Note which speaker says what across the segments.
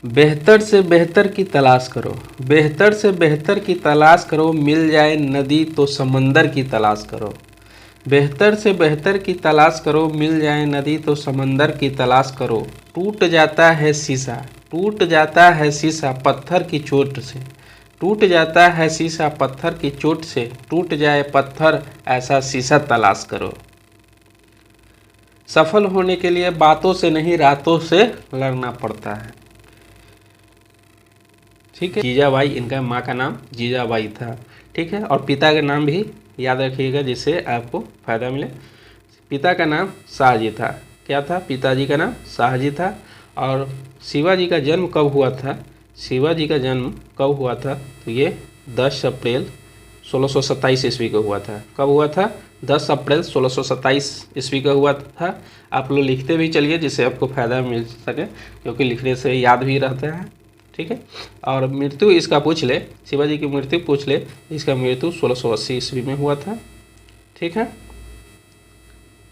Speaker 1: बेहतर से बेहतर की तलाश करो, बेहतर से बेहतर की तलाश करो, मिल जाए नदी तो समंदर की तलाश करो। बेहतर से बेहतर की तलाश करो, मिल जाए नदी तो समंदर की तलाश करो। टूट जाता है शीशा, टूट जाता है शीशा पत्थर की चोट से, टूट जाता है शीशा पत्थर की चोट से, टूट जाए पत्थर ऐसा शीशा तलाश करो। सफल होने के लिए बातों से नहीं रातों से लड़ना पड़ता है। ठीक है, जीजाबाई, इनका माँ का नाम जीजाबाई था। ठीक है, और पिता का नाम भी याद रखिएगा जिससे आपको फायदा मिले। पिता का नाम शाहजी था। क्या था? पिताजी का नाम शाहजी था। और शिवाजी का जन्म कब हुआ था? शिवाजी का जन्म कब हुआ था? तो ये 10 अप्रैल 1627 ईस्वी को हुआ था। कब हुआ था? 10 अप्रैल 1627 ईस्वी का हुआ था। आप लोग लिखते भी चलिए जिससे आपको फ़ायदा मिल सके, क्योंकि लिखने से याद भी रहता है। ठीक है, और मृत्यु इसका पूछ ले, शिवाजी की मृत्यु पूछ ले, इसका मृत्यु 1680 ईस्वी में हुआ था। ठीक है,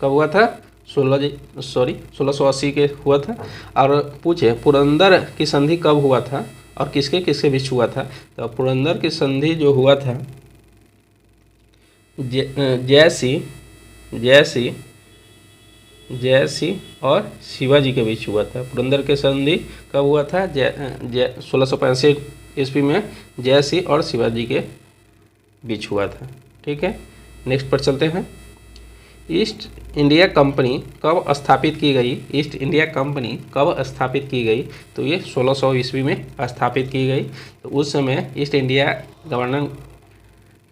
Speaker 1: कब हुआ था? 1680 के हुआ था। और पूछे पुरंदर की संधि कब हुआ था और किसके किसके बीच हुआ था? तो पुरंदर की संधि जो हुआ था जयसी और शिवाजी के बीच हुआ था। पुरंदर के संधि कब हुआ था? 1665 ईस्वी में जयसी और शिवाजी के बीच हुआ था। ठीक है, नेक्स्ट पर चलते हैं। ईस्ट इंडिया कंपनी कब स्थापित की गई? ईस्ट इंडिया कंपनी कब स्थापित की गई? तो ये 1600 ईस्वी में स्थापित की गई। तो उस समय ईस्ट इंडिया गवर्नर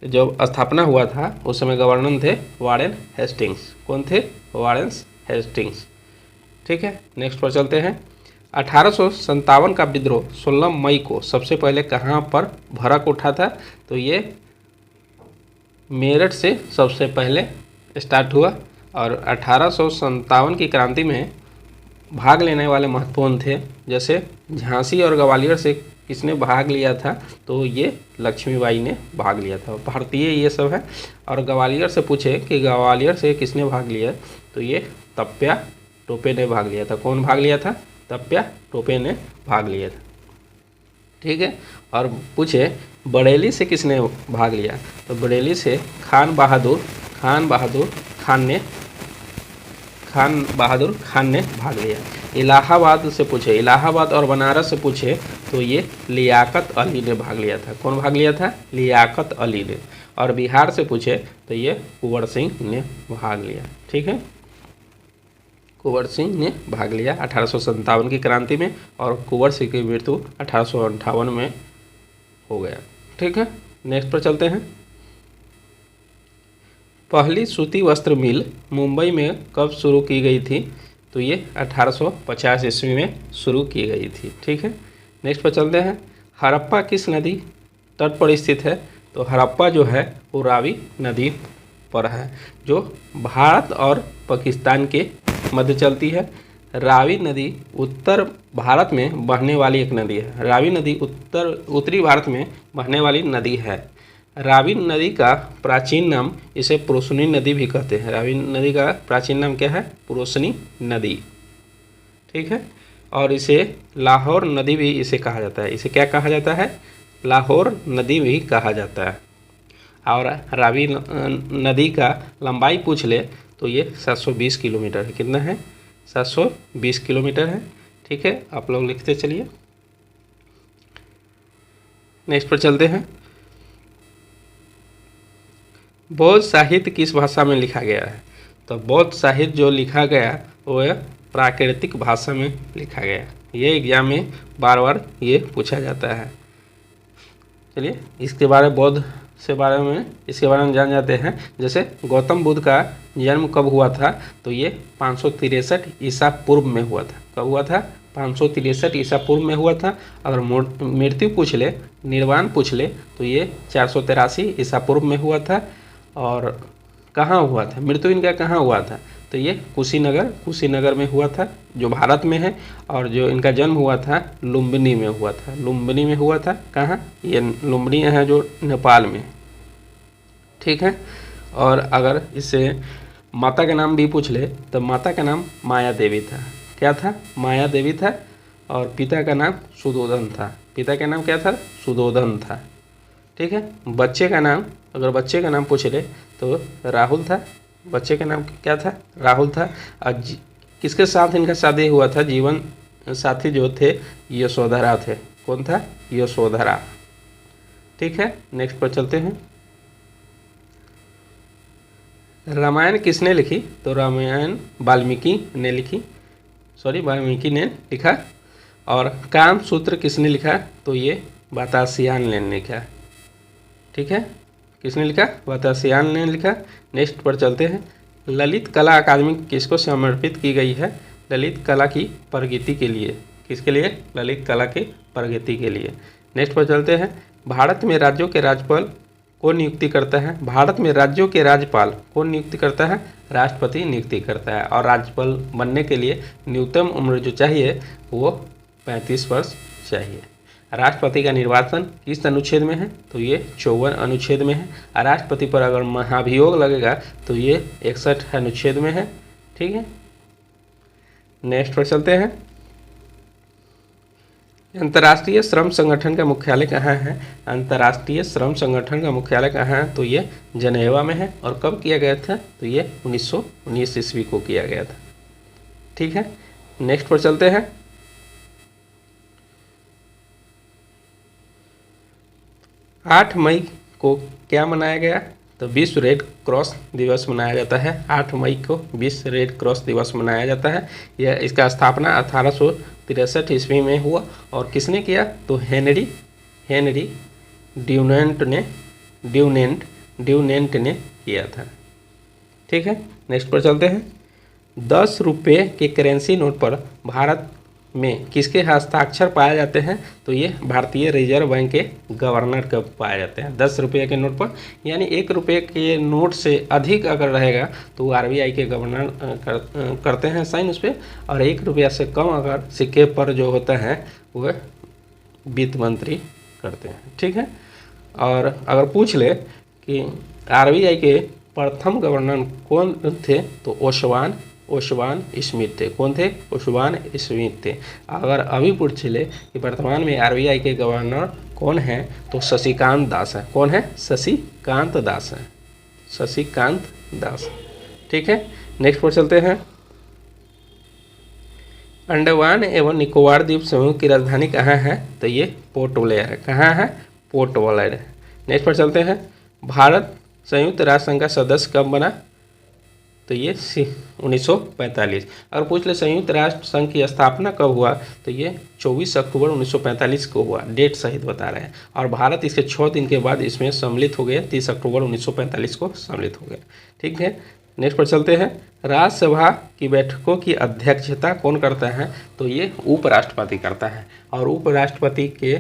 Speaker 1: जब स्थापना हुआ था उस समय गवर्नर थे वारेन हेस्टिंग्स। कौन थे? Warren Hastings. ठीक है, नेक्स्ट पर चलते हैं। 1857 का विद्रोह 16 मई को सबसे पहले कहाँ पर भड़क उठा था? तो ये मेरठ से सबसे पहले स्टार्ट हुआ। और 1857 की क्रांति में भाग लेने वाले महत्वपूर्ण थे, जैसे झांसी और ग्वालियर से किसने भाग लिया था? तो ये लक्ष्मीबाई ने भाग लिया था। भारतीय ये सब है। और ग्वालियर से पूछे कि ग्वालियर से किसने भाग लिया? तो ये तप्या टोपे ने भाग लिया था। कौन भाग लिया था? तप्या टोपे ने भाग लिया था। ठीक है, और पूछे बरेली से किसने भाग लिया? तो बरेली से खान बहादुर खान ने भाग लिया। इलाहाबाद से पूछे, इलाहाबाद और बनारस से पूछे तो ये लियाकत अली ने भाग लिया था। कौन भाग लिया था? लियाकत अली ने। और बिहार से पूछे तो ये कुंवर सिंह ने भाग लिया। ठीक है, कुंवर सिंह ने भाग लिया 1857 की क्रांति में, और कुंवर सिंह की मृत्यु 1858 में हो गया। ठीक है, नेक्स्ट पर चलते हैं। पहली सूती वस्त्र मिल मुंबई में कब शुरू की गई थी? तो ये 1850 ईस्वी में शुरू की गई थी। ठीक है, नेक्स्ट पर चलते हैं। हड़प्पा किस नदी तट पर स्थित है? तो हड़प्पा जो है वो रावी नदी पर है, जो भारत और पाकिस्तान के मध्य चलती है। रावी नदी उत्तर भारत में बहने वाली एक नदी है। रावी नदी उत्तरी भारत में बहने वाली नदी है। रावी नदी का प्राचीन नाम इसे पुरुषनी नदी भी कहते हैं। रावी नदी का प्राचीन नाम क्या है? पुरुषनी नदी। ठीक है, और इसे लाहौर नदी भी इसे कहा जाता है। इसे क्या कहा जाता है? लाहौर नदी भी कहा जाता है। और रावी नदी का लंबाई पूछ ले तो ये 720 किलोमीटर है। कितना है? 720 किलोमीटर है। ठीक है, आप लोग लिखते चलिए। नेक्स्ट पर चलते हैं। बौद्ध साहित्य किस भाषा में लिखा गया है? तो बौद्ध साहित्य जो लिखा गया वो प्राकृतिक भाषा में लिखा गया। ये एग्जाम में बार बार ये पूछा जाता है। चलिए इसके बारे में इसके बारे में जान जाते हैं। जैसे गौतम बुद्ध का जन्म कब हुआ था? तो ये 563 ईसा पूर्व में हुआ था। कब हुआ था? 563 ईसा पूर्व में हुआ था। अगर मृत्यु पूछ ले, निर्वाण पूछ ले तो ये 483 ईसा पूर्व में हुआ था। और कहाँ हुआ था मृत्यु इनका? कहाँ हुआ था? तो ये कुशीनगर में हुआ था, जो भारत में है। और जो इनका जन्म हुआ था लुम्बिनी में हुआ था। लुम्बिनी में हुआ था। कहाँ? ये लुम्बिनी है जो नेपाल में। ठीक है, और अगर इससे माता का नाम भी पूछ ले तो माता का नाम माया देवी था। क्या था? माया देवी था। और पिता का नाम सुधोधन था। पिता का नाम क्या था? सुधोधन था। ठीक है। बच्चे का नाम, अगर बच्चे का नाम पूछ ले तो राहुल था। बच्चे का नाम क्या था? राहुल था। और किसके साथ इनका शादी हुआ था? जीवन साथी जो थे यशोधरा थे। कौन था? यशोधरा। ठीक है। नेक्स्ट पर चलते हैं। रामायण किसने लिखी? तो रामायण वाल्मीकि ने लिखी, वाल्मीकि ने लिखा। और काम सूत्र किसने लिखा? तो ये वातासियान ने लिखा। ठीक है। किसने लिखा? वातासियान ने लिखा। नेक्स्ट पर चलते हैं। ललित कला अकादमी किसको समर्पित की गई है? ललित कला की प्रगति के लिए। किसके लिए? ललित कला की प्रगति के लिए। नेक्स्ट पर चलते हैं। भारत में राज्यों के राज्यपाल कौन नियुक्ति करता है? भारत में राज्यों के राज्यपाल कौन नियुक्ति करता है? राष्ट्रपति नियुक्ति करता है। और राज्यपाल बनने के लिए न्यूनतम उम्र जो चाहिए वो 35 वर्ष चाहिए। राष्ट्रपति का निर्वाचन किस अनुच्छेद में है? तो ये 54 अनुच्छेद में है। राष्ट्रपति पर अगर महाभियोग लगेगा तो ये 61 अनुच्छेद में है। ठीक है। नेक्स्ट पर चलते हैं। अंतर्राष्ट्रीय श्रम संगठन का मुख्यालय कहाँ है? अंतर्राष्ट्रीय श्रम संगठन का मुख्यालय कहाँ है? तो ये जनेवा में है। और कब किया गया था? तो ये 1919 ईस्वी को किया गया था। ठीक है। नेक्स्ट पर चलते हैं। 8 मई को क्या मनाया गया? तो विश्व रेड क्रॉस दिवस मनाया जाता है। 8 मई को विश्व रेड क्रॉस दिवस मनाया जाता है। यह इसका स्थापना 1863 ईस्वी में हुआ। और किसने किया? तो हेनरी ड्यूनेंट ने किया था। ठीक है। नेक्स्ट पर चलते हैं। 10 रुपये के करेंसी नोट पर भारत में किसके हस्ताक्षर पाए जाते हैं? तो ये भारतीय रिजर्व बैंक के गवर्नर के पाए जाते हैं। 10 रुपये के नोट पर, यानी 1 रुपये के नोट से अधिक अगर रहेगा तो आरबीआई के गवर्नर करते हैं साइन उस पर। और 1 रुपया से कम अगर सिक्के पर जो होता है वह वित्त मंत्री करते हैं। ठीक है। और अगर पूछ ले कि आरबीआई के प्रथम गवर्नर कौन थे? तो ओसवान स्मिथ थे। कौन थे? ओसवान स्मिथ थे। अगर अभी पूछ ले कि वर्तमान में आरबीआई के गवर्नर कौन है? तो शशिकांत दास है। कौन है? शशिकांत दास है। शशिकांत दास। ठीक है। नेक्स्ट पर चलते हैं। अंडमान एवं निकोबार द्वीप समूह की राजधानी कहाँ है? तो ये पोर्ट ब्लेयर है। कहाँ है? पोर्ट ब्लेयर है। नेक्स्ट पर चलते हैं। भारत संयुक्त राष्ट्र संघ का सदस्य कब बना? तो ये 1945। अगर पूछ ले संयुक्त राष्ट्र संघ की स्थापना कब हुआ? तो ये 24 अक्टूबर 1945 को हुआ। डेट सहित बता रहे हैं। और भारत इसके 6 दिन के बाद इसमें सम्मिलित हो गया। 30 अक्टूबर 1945 को सम्मिलित हो गया। ठीक है। नेक्स्ट पर चलते हैं। राज्यसभा की बैठकों की अध्यक्षता कौन करता है? तो ये उपराष्ट्रपति करता है। और उपराष्ट्रपति के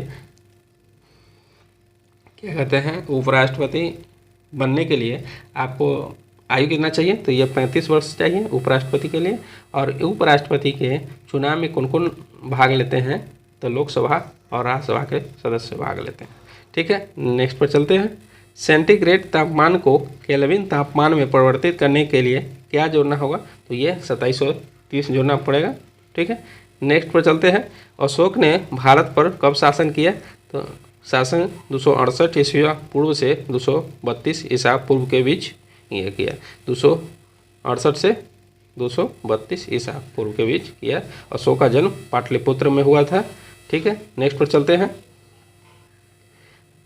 Speaker 1: क्या कहते हैं? उपराष्ट्रपति बनने के लिए आपको आयु कितना चाहिए? तो ये 35 वर्ष चाहिए उपराष्ट्रपति के लिए। और उपराष्ट्रपति के चुनाव में कौन कौन भाग लेते हैं? तो लोकसभा और राज्यसभा के सदस्य भाग लेते हैं। ठीक है। नेक्स्ट पर चलते हैं। सेंटीग्रेड तापमान को केल्विन तापमान में परिवर्तित करने के लिए क्या जोड़ना होगा? तो ये 2730 जोड़ना पड़ेगा। ठीक है। नेक्स्ट पर चलते हैं। अशोक ने भारत पर कब शासन किया? तो शासन 268 ईस्वी पूर्व से 232 ईसा पूर्व के बीच ये किया। 268 से 232 ईसा पूर्व के बीच किया। अशोक का जन्म पाटलिपुत्र में हुआ था। ठीक है। नेक्स्ट पर चलते हैं।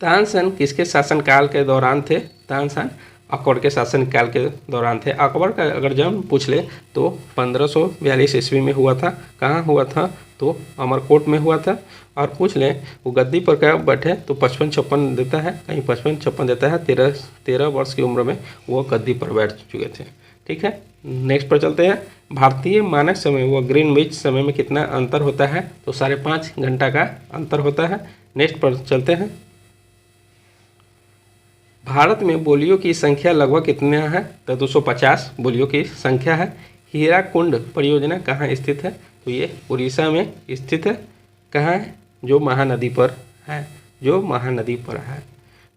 Speaker 1: तानसेन किसके शासनकाल के दौरान थे? तानसेन अकबर के शासनकाल के दौरान थे। अकबर का अगर जन्म पूछ ले तो 1542 ईस्वी में हुआ था। कहाँ हुआ था? तो अमरकोट में हुआ था। और पूछ लें वो गद्दी पर क्या बैठे? तो 55-56 देता है, कहीं 55-56 देता है। 13 वर्ष की उम्र में वो गद्दी पर बैठ चुके थे। ठीक है। नेक्स्ट पर चलते हैं। भारतीय मानक समय व ग्रीनविच समय में कितना अंतर होता है? तो 5.5 घंटा का अंतर होता है। नेक्स्ट पर चलते हैं। भारत में बोलियों की संख्या लगभग कितना है? तो 250 बोलियों की संख्या है। हीराकुंड परियोजना कहाँ स्थित है? तो ये उड़ीसा में स्थित है। कहाँ है? जो महानदी पर है।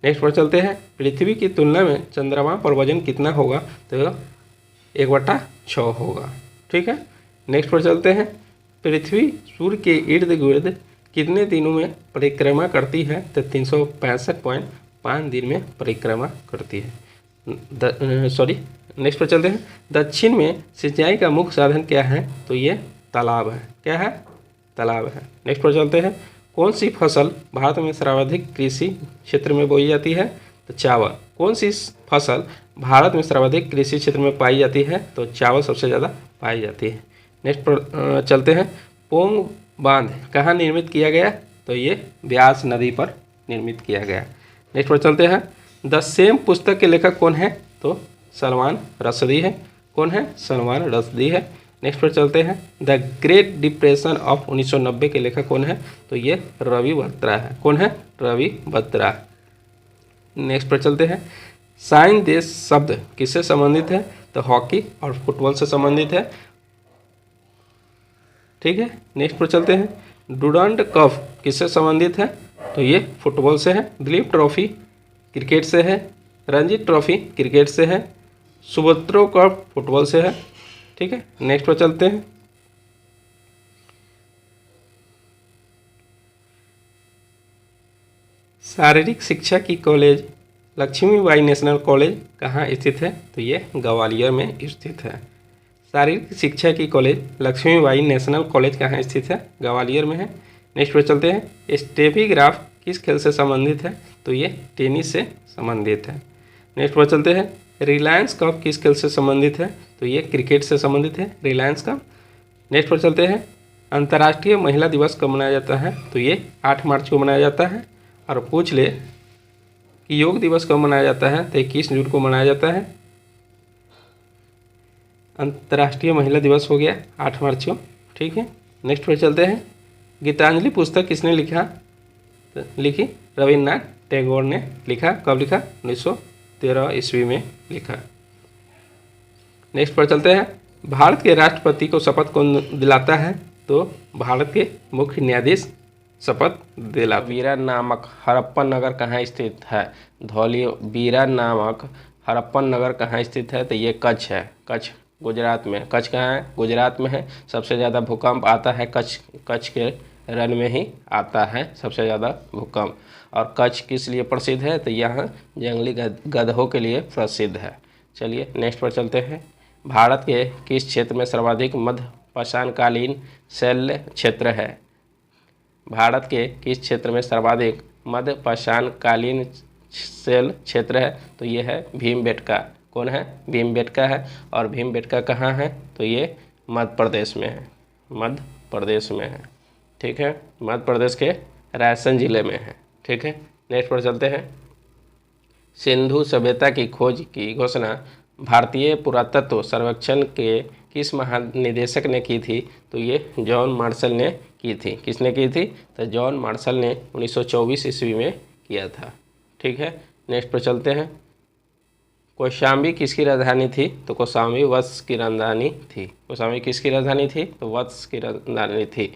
Speaker 1: नेक्स्ट पर चलते हैं। पृथ्वी की तुलना में चंद्रमा पर वजन कितना होगा? तो 1/6 होगा। ठीक है। नेक्स्ट पर चलते हैं। पृथ्वी सूर्य के इर्द गिर्द कितने दिनों में परिक्रमा करती है? तो 365.5 दिन में परिक्रमा करती है। नेक्स्ट पर चलते हैं। दक्षिण में सिंचाई का मुख्य साधन क्या है? तो ये तालाब है। क्या है? तालाब है। नेक्स्ट पर चलते हैं। कौन सी फसल भारत में सर्वाधिक कृषि क्षेत्र में बोई जाती है? तो चावल। कौन सी फसल भारत में सर्वाधिक कृषि क्षेत्र में पाई जाती है? तो चावल सबसे ज़्यादा पाई जाती है। नेक्स्ट पर चलते हैं। पोंग बांध कहाँ निर्मित किया गया? तो ये ब्यास नदी पर निर्मित किया गया। नेक्स्ट पर चलते हैं। द सेम पुस्तक के लेखक कौन है? तो सलमान रश्दी है। कौन है? सलमान रश्दी है। नेक्स्ट पर चलते हैं। द ग्रेट डिप्रेशन ऑफ 1990 के लेखक कौन है? तो ये रवि बत्रा है। कौन है? रवि बत्रा। नेक्स्ट पर चलते हैं। साइन देश शब्द किससे संबंधित है? तो हॉकी और फुटबॉल से संबंधित है। ठीक है। नेक्स्ट पर चलते हैं। डुरंड कप किससे संबंधित है? तो ये फुटबॉल से है। दिलीप ट्रॉफी क्रिकेट से है। रणजी ट्रॉफी क्रिकेट से है। सुब्रतो कप फुटबॉल से है। ठीक है। नेक्स्ट पर चलते हैं। शारीरिक शिक्षा की कॉलेज लक्ष्मीबाई नेशनल कॉलेज कहाँ स्थित है? तो ये ग्वालियर में स्थित है। शारीरिक शिक्षा की कॉलेज लक्ष्मीबाई नेशनल कॉलेज कहाँ स्थित है? ग्वालियर में है। नेक्स्ट पर चलते हैं। स्टेफीग्राफ किस खेल से संबंधित है? तो ये टेनिस से संबंधित है। नेक्स्ट पर चलते हैं। रिलायंस कप किस खेल से संबंधित है? तो ये क्रिकेट से संबंधित है, रिलायंस कप। नेक्स्ट पर चलते हैं। अंतर्राष्ट्रीय महिला दिवस कब मनाया जाता है? तो ये 8 मार्च को मनाया जाता है। और पूछ ले कि योग दिवस कब मनाया जाता है? तो 21 जून को मनाया जाता है। अंतर्राष्ट्रीय महिला दिवस हो गया 8 मार्च को। ठीक है। नेक्स्ट पर चलते हैं। गीतांजलि पुस्तक किसने लिखा? तो लिखी रविन्द्रनाथ टैगोर ने लिखा। कब लिखा? 1913 ईस्वी में लिखा। नेक्स्ट पर चलते हैं। भारत के राष्ट्रपति को शपथ कौन दिलाता है? तो भारत के मुख्य न्यायाधीश शपथ दिलाता। बीरा नामक हड़प्पन नगर कहाँ स्थित है? धौलीवीरा नामक हड़प्पन नगर कहाँ स्थित है? तो ये कच्छ है। कच्छ गुजरात में। कच्छ कहाँ है? गुजरात में है। सबसे ज़्यादा भूकंप आता है कच्छ के रण में ही आता है सबसे ज़्यादा भूकंप। और कच्छ किस लिए प्रसिद्ध है? तो यहाँ जंगली गधों के लिए प्रसिद्ध है। चलिए नेक्स्ट पर चलते हैं। भारत के किस क्षेत्र में सर्वाधिक मध्यपाषाणकालीन शैल क्षेत्र है? भारत के किस क्षेत्र में सर्वाधिक मध्यपाषाणकालीन शैल क्षेत्र है? तो ये है भीमबेटका। कौन है? भीमबेटका है। और भीमबेटका कहाँ है? तो ये मध्य प्रदेश में है। मध्य प्रदेश में है। ठीक है। मध्य प्रदेश के रायसेन जिले में है। ठीक है। नेक्स्ट पर चलते हैं। सिंधु सभ्यता की खोज की घोषणा भारतीय पुरातत्व सर्वेक्षण के किस महानिदेशक ने की थी? तो ये जॉन मार्शल ने की थी। किसने की थी? तो जॉन मार्शल ने 1924 ईस्वी में किया था। ठीक है। नेक्स्ट पर चलते हैं। कौशाम्बी किसकी राजधानी थी? तो कौशाम्बी वत्स की राजधानी थी। कौशाम्बी किसकी राजधानी थी? तो वत्स की राजधानी थी।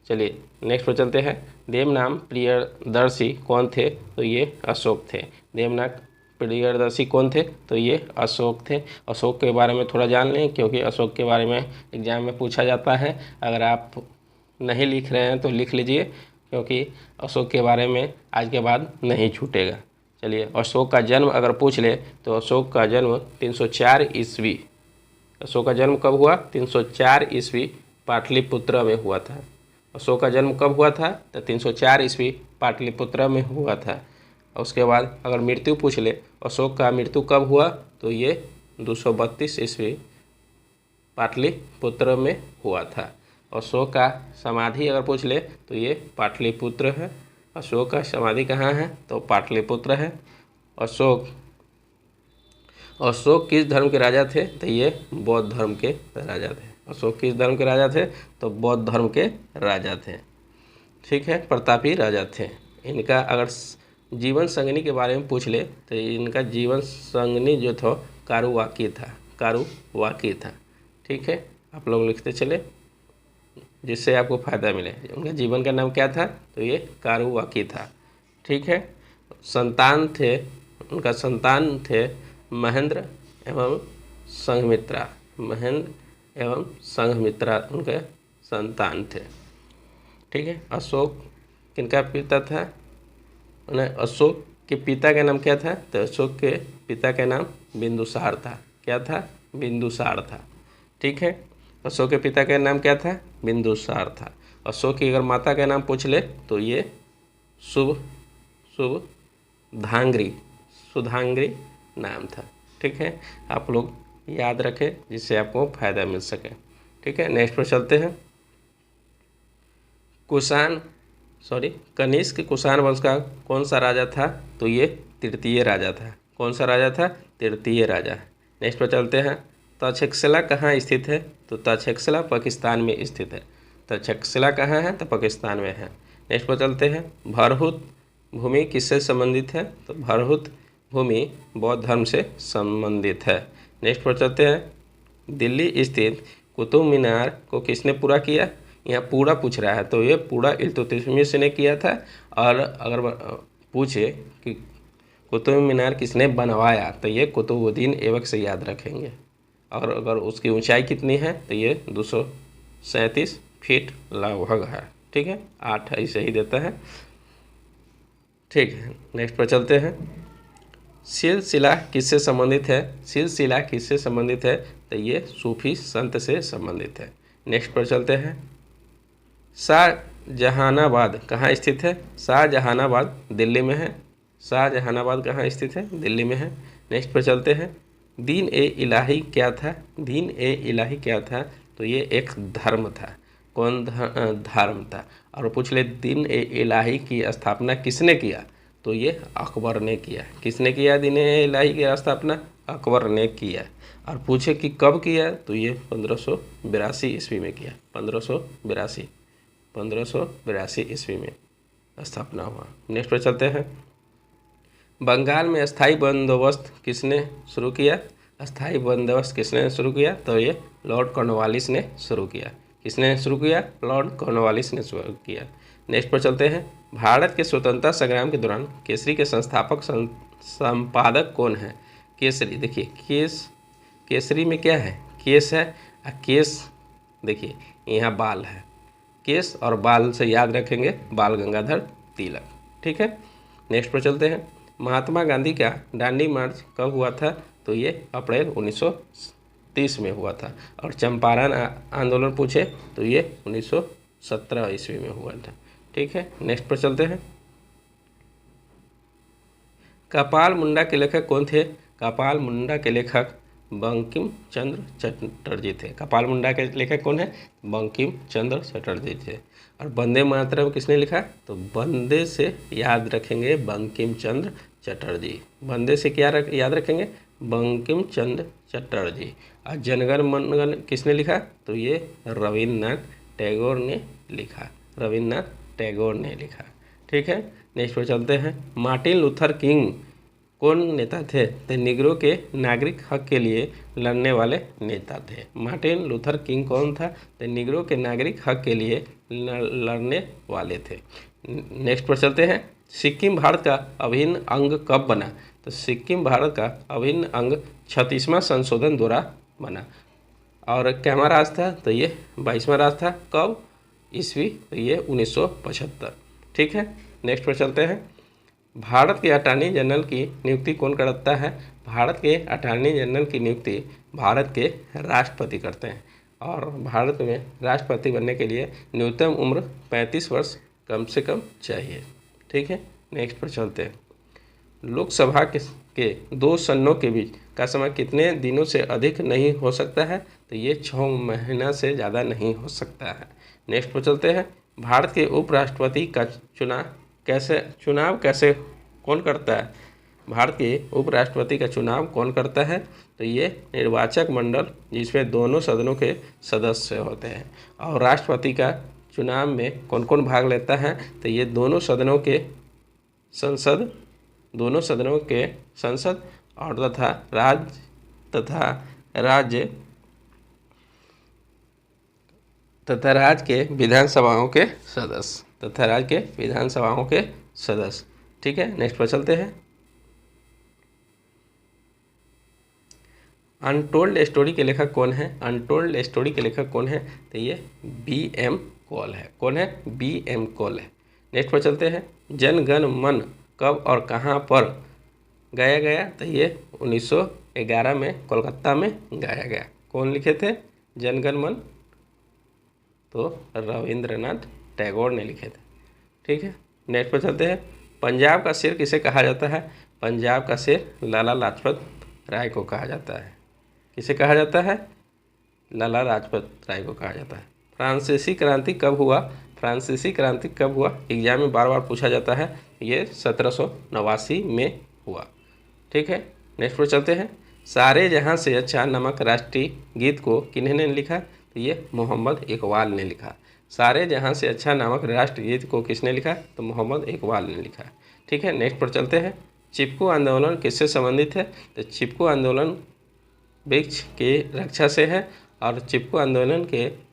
Speaker 1: चलिए नेक्स्ट पर चलते हैं। देवनाम प्रियदर्शी कौन थे? तो ये अशोक थे। देवनाम प्रियदर्शी कौन थे? तो ये अशोक थे। अशोक के बारे में थोड़ा जान लें क्योंकि अशोक के बारे में एग्जाम में पूछा जाता है। अगर आप नहीं लिख रहे हैं तो लिख लीजिए क्योंकि अशोक के बारे में आज के बाद नहीं छूटेगा। चलिए अशोक का जन्म अगर पूछ ले तो अशोक का जन्म 304 ईस्वी। अशोक का जन्म कब हुआ? 304 ईस्वी पाटलिपुत्र में हुआ था। अशोक का जन्म कब हुआ था? तो 304 ईस्वी पाटलिपुत्र में हुआ था। उसके बाद अगर मृत्यु पूछ ले अशोक का मृत्यु कब हुआ? तो ये 232 ईस्वी पाटलिपुत्र में हुआ था। अशोक का समाधि अगर पूछ ले तो ये पाटलिपुत्र है। अशोक का समाधि कहाँ है? तो पाटलिपुत्र है। अशोक किस धर्म के राजा थे? तो ये बौद्ध धर्म के राजा थे। अशोक किस धर्म के राजा थे? तो बौद्ध धर्म के राजा थे। ठीक है। प्रतापी राजा थे। इनका अगर जीवन संगनी के बारे में पूछ ले तो इनका जीवन संगनी जो था कारुवाकी था। कारुवाकी था। ठीक है। आप लोग लिखते चले जिससे आपको फ़ायदा मिले। उनका जीवन का नाम क्या था? तो ये कारुवाकी था। ठीक है। संतान थे, उनका संतान थे महेंद्र एवं संघमित्रा। महेंद्र एवं संघमित्रा उनके संतान थे। ठीक है, अशोक किनका पिता था, उन्हें अशोक के पिता का नाम क्या था, तो अशोक के पिता का नाम बिंदुसार था। क्या था, बिंदुसार था। ठीक है, अशोक के पिता का नाम क्या था, बिंदुसार था। अशोक की अगर माता का नाम पूछ ले तो ये शुभ शुभ धांग्री सुधांग्री नाम था। ठीक है, आप लोग याद रखें जिससे आपको फायदा मिल सके। ठीक है, नेक्स्ट पर चलते हैं। कनिष्क कुषाण वंश का कौन सा राजा था, तो ये तृतीय राजा था। कौन सा राजा था, तृतीय राजा। नेक्स्ट पर चलते हैं। तक्षशिला कहाँ स्थित है, तो तक्षशिला पाकिस्तान में स्थित है। तक्षशिला कहाँ है, तो पाकिस्तान में है। नेक्स्ट पर चलते हैं। भरहुत भूमि किससे संबंधित है, तो भरहुत भूमि बौद्ध धर्म से संबंधित है। नेक्स्ट पर चलते हैं। दिल्ली स्थित कुतुब मीनार को किसने पूरा किया, यहाँ पूरा पूछ रहा है, तो ये पूरा इल्तुतमिश ने किया था। और अगर पूछे कि कुतुब मीनार किसने बनवाया, तो ये कुतुबुद्दीन ऐबक से याद रखेंगे। और अगर उसकी ऊंचाई कितनी है, तो ये 237 फीट लगभग है। ठीक है, 8 ऐसे ही देता है। ठीक है, नेक्स्ट पर चलते हैं। सिलसिला किससे संबंधित है, सिलसिला किससे संबंधित है, तो ये सूफी संत से संबंधित है। नेक्स्ट पर चलते हैं। शाहजहानाबाद कहाँ स्थित है, शाहजहानाबाद दिल्ली में है। शाहजहानाबाद कहाँ स्थित है, दिल्ली में है। नेक्स्ट पर चलते हैं। दीन ए इलाही क्या था, दीन ए इलाही क्या था, तो ये एक धर्म था। कौन धर्म था। और पूछ ले दीन ए इलाही की स्थापना किसने किया, तो ये अकबर ने किया। किसने किया दीन ए इलाही की स्थापना, अकबर ने किया। और पूछे कि कब किया, तो ये 1582 ईस्वी में किया। 1582 ईस्वी में स्थापना हुआ। नेक्स्ट पर चलते हैं। बंगाल में स्थायी बंदोबस्त किसने शुरू किया, स्थायी बंदोबस्त किसने शुरू किया, तो ये लॉर्ड कॉर्नवालिस ने शुरू किया। किसने शुरू किया, लॉर्ड कॉर्नवालिस ने शुरू किया। नेक्स्ट पर चलते हैं। भारत के स्वतंत्रता संग्राम के दौरान केसरी के संस्थापक संपादक कौन है, केसरी। देखिए केसरी में क्या है, केस है। केस देखिए यहाँ बाल है, केस और बाल से याद रखेंगे बाल गंगाधर तिलक। ठीक है, नेक्स्ट पर चलते हैं। महात्मा गांधी का दांडी मार्च कब हुआ था, तो ये अप्रैल 1930 में हुआ था। और चंपारण आंदोलन पूछे तो ये 1917 ईस्वी में हुआ था। ठीक है, नेक्स्ट पर चलते हैं। कपाल मुंडा के लेखक कौन थे, कपाल मुंडा के लेखक बंकिम चंद्र चटर्जी थे। कपाल मुंडा के लेखक कौन है, बंकिम चंद्र चटर्जी थे। और वंदे मातरम किसने लिखा, तो वंदे से याद रखेंगे बंकिम चंद्र चटर्जी। वंदे से क्या याद रखेंगे, बंकिम चंद्र चटर्जी। और जनगण मनगण किसने लिखा, तो ये रविन्द्रनाथ टैगोर ने लिखा, रविन्द्रनाथ टैगोर ने लिखा। ठीक है, नेक्स्ट पर चलते हैं। मार्टिन लूथर किंग कौन नेता थे, तो निग्रो के नागरिक हक के लिए लड़ने वाले नेता थे। मार्टिन लूथर किंग कौन था, तो निग्रो के नागरिक हक के लिए लड़ने वाले थे। नेक्स्ट पर चलते हैं। सिक्किम भारत का अभिन्न अंग कब बना, तो सिक्किम भारत का अभिन्न अंग 36वां संशोधन द्वारा बना। और कैमा राज था, तो ये 22वां राज था। कब, ईस्वी, तो ये 1975। ठीक है, नेक्स्ट पर चलते हैं। भारत के अटॉर्नी जनरल की नियुक्ति कौन करता है, भारत के अटॉर्नी जनरल की नियुक्ति भारत के राष्ट्रपति करते हैं। और भारत में राष्ट्रपति बनने के लिए न्यूनतम उम्र 35 वर्ष कम से कम चाहिए। ठीक है, नेक्स्ट पर चलते हैं। लोकसभा के 2 सदनों के बीच का समय कितने दिनों से अधिक नहीं हो सकता है, तो ये 6 महीना से ज़्यादा नहीं हो सकता है। नेक्स्ट पर चलते हैं। भारत के उपराष्ट्रपति का चुनाव कैसे कौन करता है, भारत के उपराष्ट्रपति का चुनाव कौन करता है, तो ये निर्वाचक मंडल जिसमें दोनों सदनों के सदस्य होते हैं। और राष्ट्रपति का चुनाव में कौन कौन भाग लेता है, तो ये दोनों सदनों के संसद और तथा राज्य के विधानसभाओं के सदस्य। ठीक है, नेक्स्ट पर चलते हैं। अनटोल्ड स्टोरी के लेखक कौन है? अनटोल्ड स्टोरी के लेखक कौन है? तो ये B.M. कॉल है। कौन है? B.M. कॉल है। नेक्स्ट पर चलते हैं। जन गण मन कब और कहाँ पर गाया गया? तो ये 1911 में कोलकाता में गाया गया। कौन लिखे थे जन गण मन? तो रविंद्रनाथ टैगोर ने लिखे थे। ठीक है, नेक्स्ट पर चलते हैं। पंजाब का शेर किसे कहा जाता है? पंजाब का शेर लाला लाजपत राय को कहा जाता है। किसे कहा जाता है? लाला लाजपत राय को कहा जाता है। फ्रांसीसी क्रांति कब हुआ? फ्रांसीसी क्रांति कब हुआ? एग्जाम में बार बार पूछा जाता है। ये 1789 में हुआ। ठीक है, नेक्स्ट पर चलते हैं। सारे जहां से अच्छा नामक राष्ट्रीय गीत को किन्होंने लिखा? तो ये मोहम्मद इकबाल ने लिखा। सारे जहां से अच्छा नामक राष्ट्रीय गीत को किसने लिखा? तो मोहम्मद इकबाल ने लिखा। ठीक है, नेक्स्ट पर चलते हैं। चिपको आंदोलन किससे संबंधित है? तो चिपको आंदोलन वृक्ष के रक्षा से है। और चिपको आंदोलन के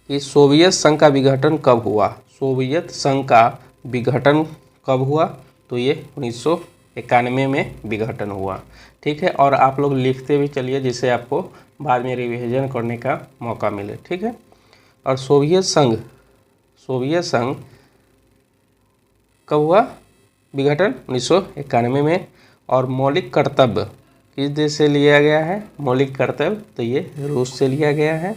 Speaker 1: कि सोवियत संघ का विघटन कब हुआ? सोवियत संघ का विघटन कब हुआ? तो ये 1991 में विघटन हुआ। ठीक है, और आप लोग लिखते भी चलिए जिससे आपको बाद में रिवीजन करने का मौका मिले। ठीक है, और सोवियत संघ कब हुआ विघटन? 1991 में। और मौलिक कर्तव्य किस देश से लिया गया है? मौलिक कर्तव्य तो ये रूस से लिया गया है।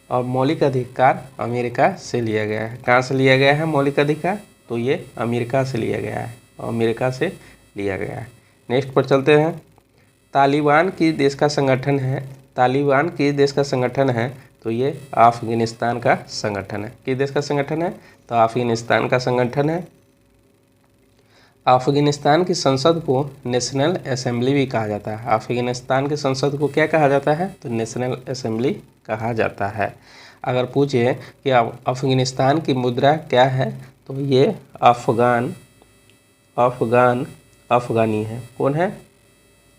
Speaker 1: और मौलिक अधिकार अमेरिका से लिया गया है। कहाँ से लिया गया है मौलिक अधिकार? तो ये अमेरिका से लिया गया है। अमेरिका से लिया गया है। नेक्स्ट पर चलते हैं। तालिबान किस देश का संगठन है? तालिबान किस देश का संगठन है? तो ये अफगानिस्तान का संगठन है। किस देश का संगठन है? तो अफगानिस्तान का संगठन है। अफगानिस्तान की संसद को नेशनल असेंबली भी कहा जाता है। अफगानिस्तान की संसद को क्या कहा जाता है? तो नेशनल असेंबली कहा जाता है। अगर पूछे कि अफगानिस्तान की मुद्रा क्या है? तो ये अफगानी है। कौन है?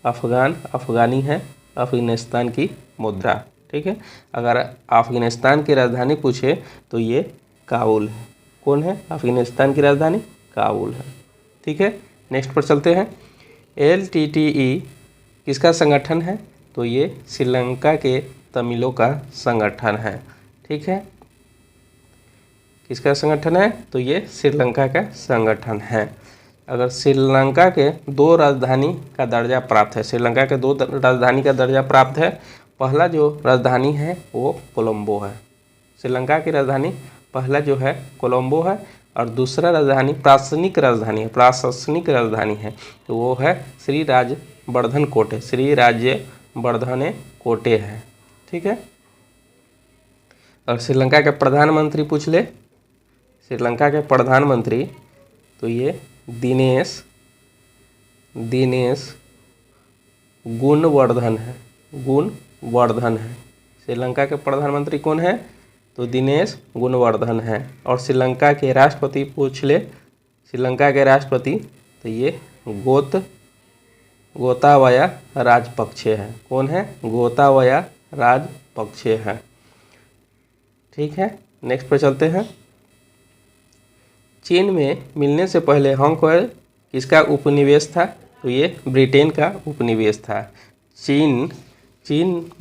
Speaker 1: अफगानी है अफगानिस्तान की मुद्रा। ठीक है, अगर अफगानिस्तान की राजधानी पूछे तो ये काबुल है। कौन है? अफगानिस्तान की राजधानी काबुल है। ठीक है, नेक्स्ट पर चलते हैं। LTTE किसका संगठन है? तो ये श्रीलंका के तमिलों का संगठन है। ठीक है, किसका संगठन है? तो ये श्रीलंका का संगठन है। अगर श्रीलंका के 2 राजधानी का दर्जा प्राप्त है, श्रीलंका के 2 राजधानी का दर्जा प्राप्त है। पहला जो राजधानी है वो कोलंबो है। श्रीलंका की राजधानी पहला जो है कोलंबो है। और दूसरा राजधानी प्रशासनिक राजधानी है तो वो है श्री राज्यवर्धन कोटे है। ठीक है, और श्रीलंका के प्रधानमंत्री पूछ ले, श्रीलंका के प्रधानमंत्री तो ये दिनेश गुणवर्धन है। श्रीलंका के प्रधानमंत्री कौन है? तो दिनेश गुणवर्धन है। और श्रीलंका के राष्ट्रपति पूछ ले, श्रीलंका के राष्ट्रपति तो ये गोताबाया राजपक्षे है। कौन है? गोताबाया राजपक्षे है। ठीक है, नेक्स्ट पर चलते हैं। चीन में मिलने से पहले हांगकांग किसका उपनिवेश था? तो ये ब्रिटेन का उपनिवेश था। चीन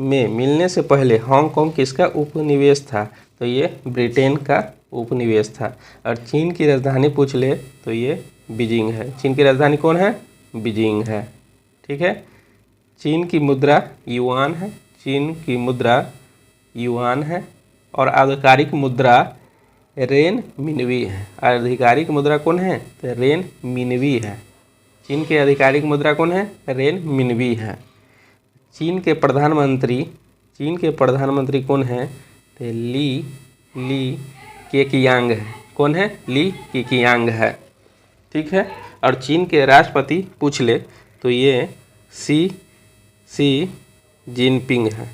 Speaker 1: में मिलने से पहले हांगकांग किसका उपनिवेश था? तो ये ब्रिटेन का उपनिवेश था। और चीन की राजधानी पूछ ले तो ये बीजिंग है। चीन की राजधानी कौन है? बीजिंग है। ठीक है, चीन की मुद्रा युआन है। और आधिकारिक मुद्रा रेन मिनवी है। आधिकारिक मुद्रा कौन है? तो रेन मिनवी है। चीन की आधिकारिक मुद्रा कौन है? रेन मिनवी है। चीन के प्रधानमंत्री कौन है? तो ली केकियांग है। कौन है? ली केकियांग है। ठीक है, और चीन के राष्ट्रपति पूछ ले तो ये सी जिनपिंग है।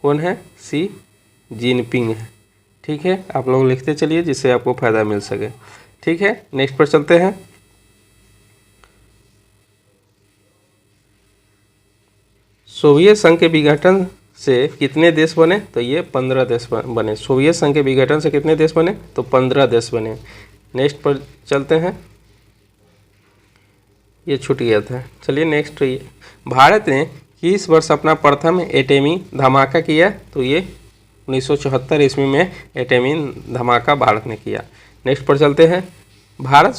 Speaker 1: कौन है? सी जिनपिंग है। ठीक है, आप लोग लिखते चलिए जिससे आपको फ़ायदा मिल सके। ठीक है, नेक्स्ट पर चलते हैं। सोवियत संघ के विघटन से कितने देश बने? तो ये 15 देश बने। सोवियत संघ के विघटन से कितने देश बने? तो 15 देश बने। नेक्स्ट पर चलते हैं। ये छूट गया था, चलिए नेक्स्ट। भारत ने किस वर्ष अपना प्रथम एटमी धमाका किया? तो ये 1974 ईस्वी में एटमी धमाका भारत ने किया। नेक्स्ट पर चलते हैं। भारत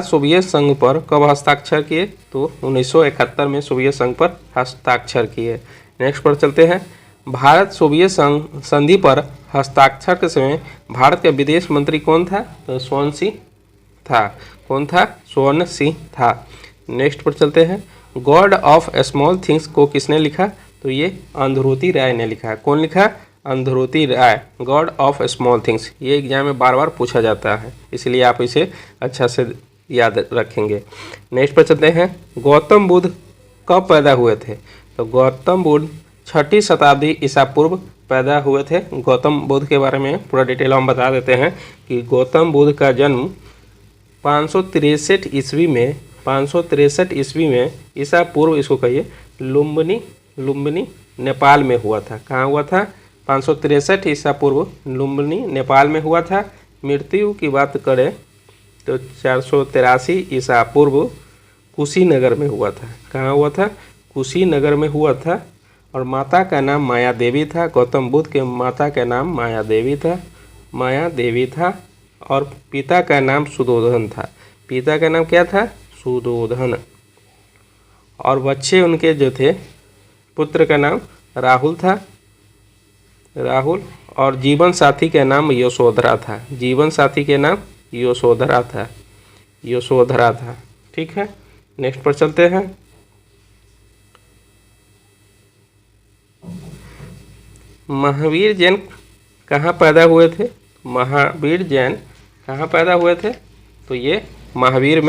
Speaker 1: सोवियत संघ पर कब हस्ताक्षर किए? तो 1971 में सोवियत संघ पर हस्ताक्षर किए। नेक्स्ट पर चलते हैं। भारत सोवियत संधि पर हस्ताक्षर के समय भारत का विदेश मंत्री कौन था? तो स्वर्ण सिंह था। कौन था? स्वर्ण सिंह था। नेक्स्ट पर चलते हैं। गॉड ऑफ स्मॉल थिंग्स को किसने लिखा? तो ये अंधरोती राय ने लिखा। कौन लिखा? अंधरोती राय। गॉड ऑफ स्मॉल थिंग्स, ये एग्जाम में बार बार पूछा जाता है, इसलिए आप इसे अच्छा से याद रखेंगे। नेक्स्ट पर चलते हैं। गौतम बुद्ध कब पैदा हुए थे? तो गौतम बुद्ध 6ठी शताब्दी ईसा पूर्व पैदा हुए थे। गौतम बुद्ध के बारे में पूरा डिटेल हम बता देते हैं कि गौतम बुद्ध का जन्म 563 ईस्वी में ईसा पूर्व, इसको कहिए लुम्बिनी नेपाल में हुआ था। कहाँ हुआ था? 563 ईसा पूर्व लुम्बिनी नेपाल में हुआ था। मृत्यु की बात करें तो 483 ईसा पूर्व कुशीनगर में हुआ था। कहाँ हुआ था? कुशीनगर में हुआ था। और माता का नाम माया देवी था। गौतम बुद्ध के माता का नाम माया देवी था। और पिता का नाम सुधोधन था। पिता का नाम क्या था? सुधोधन। और बच्चे उनके जो थे, पुत्र का नाम राहुल था, राहुल। और जीवन साथी का नाम यशोधरा था। जीवन साथी के नाम यशोधरा था। ठीक है, नेक्स्ट पर चलते हैं। महावीर जैन कहाँ पैदा हुए थे? महावीर जैन कहाँ पैदा हुए थे? तो ये महावीर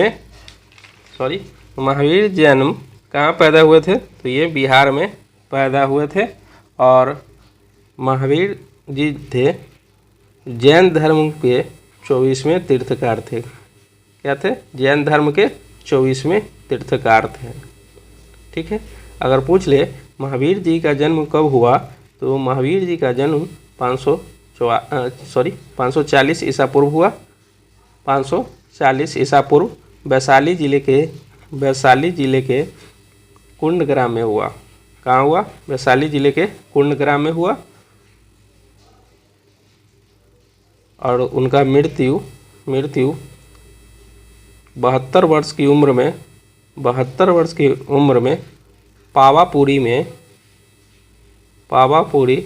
Speaker 1: जैन कहाँ पैदा हुए थे? तो ये बिहार में पैदा हुए थे। और महावीर जी थे जैन धर्म के 24वें तीर्थकार थे। क्या थे? जैन धर्म के 24वें तीर्थकार थे। ठीक है, अगर पूछ ले महावीर जी का जन्म कब हुआ, तो महावीर जी का जन्म 540 ईसा पूर्व हुआ। 540 ईसा पूर्व वैशाली जिले के कुंडग्राम में हुआ। कहाँ हुआ? वैशाली जिले के कुंडग्राम में हुआ। और उनका मृत्यु 72 वर्ष की उम्र में पावापुरी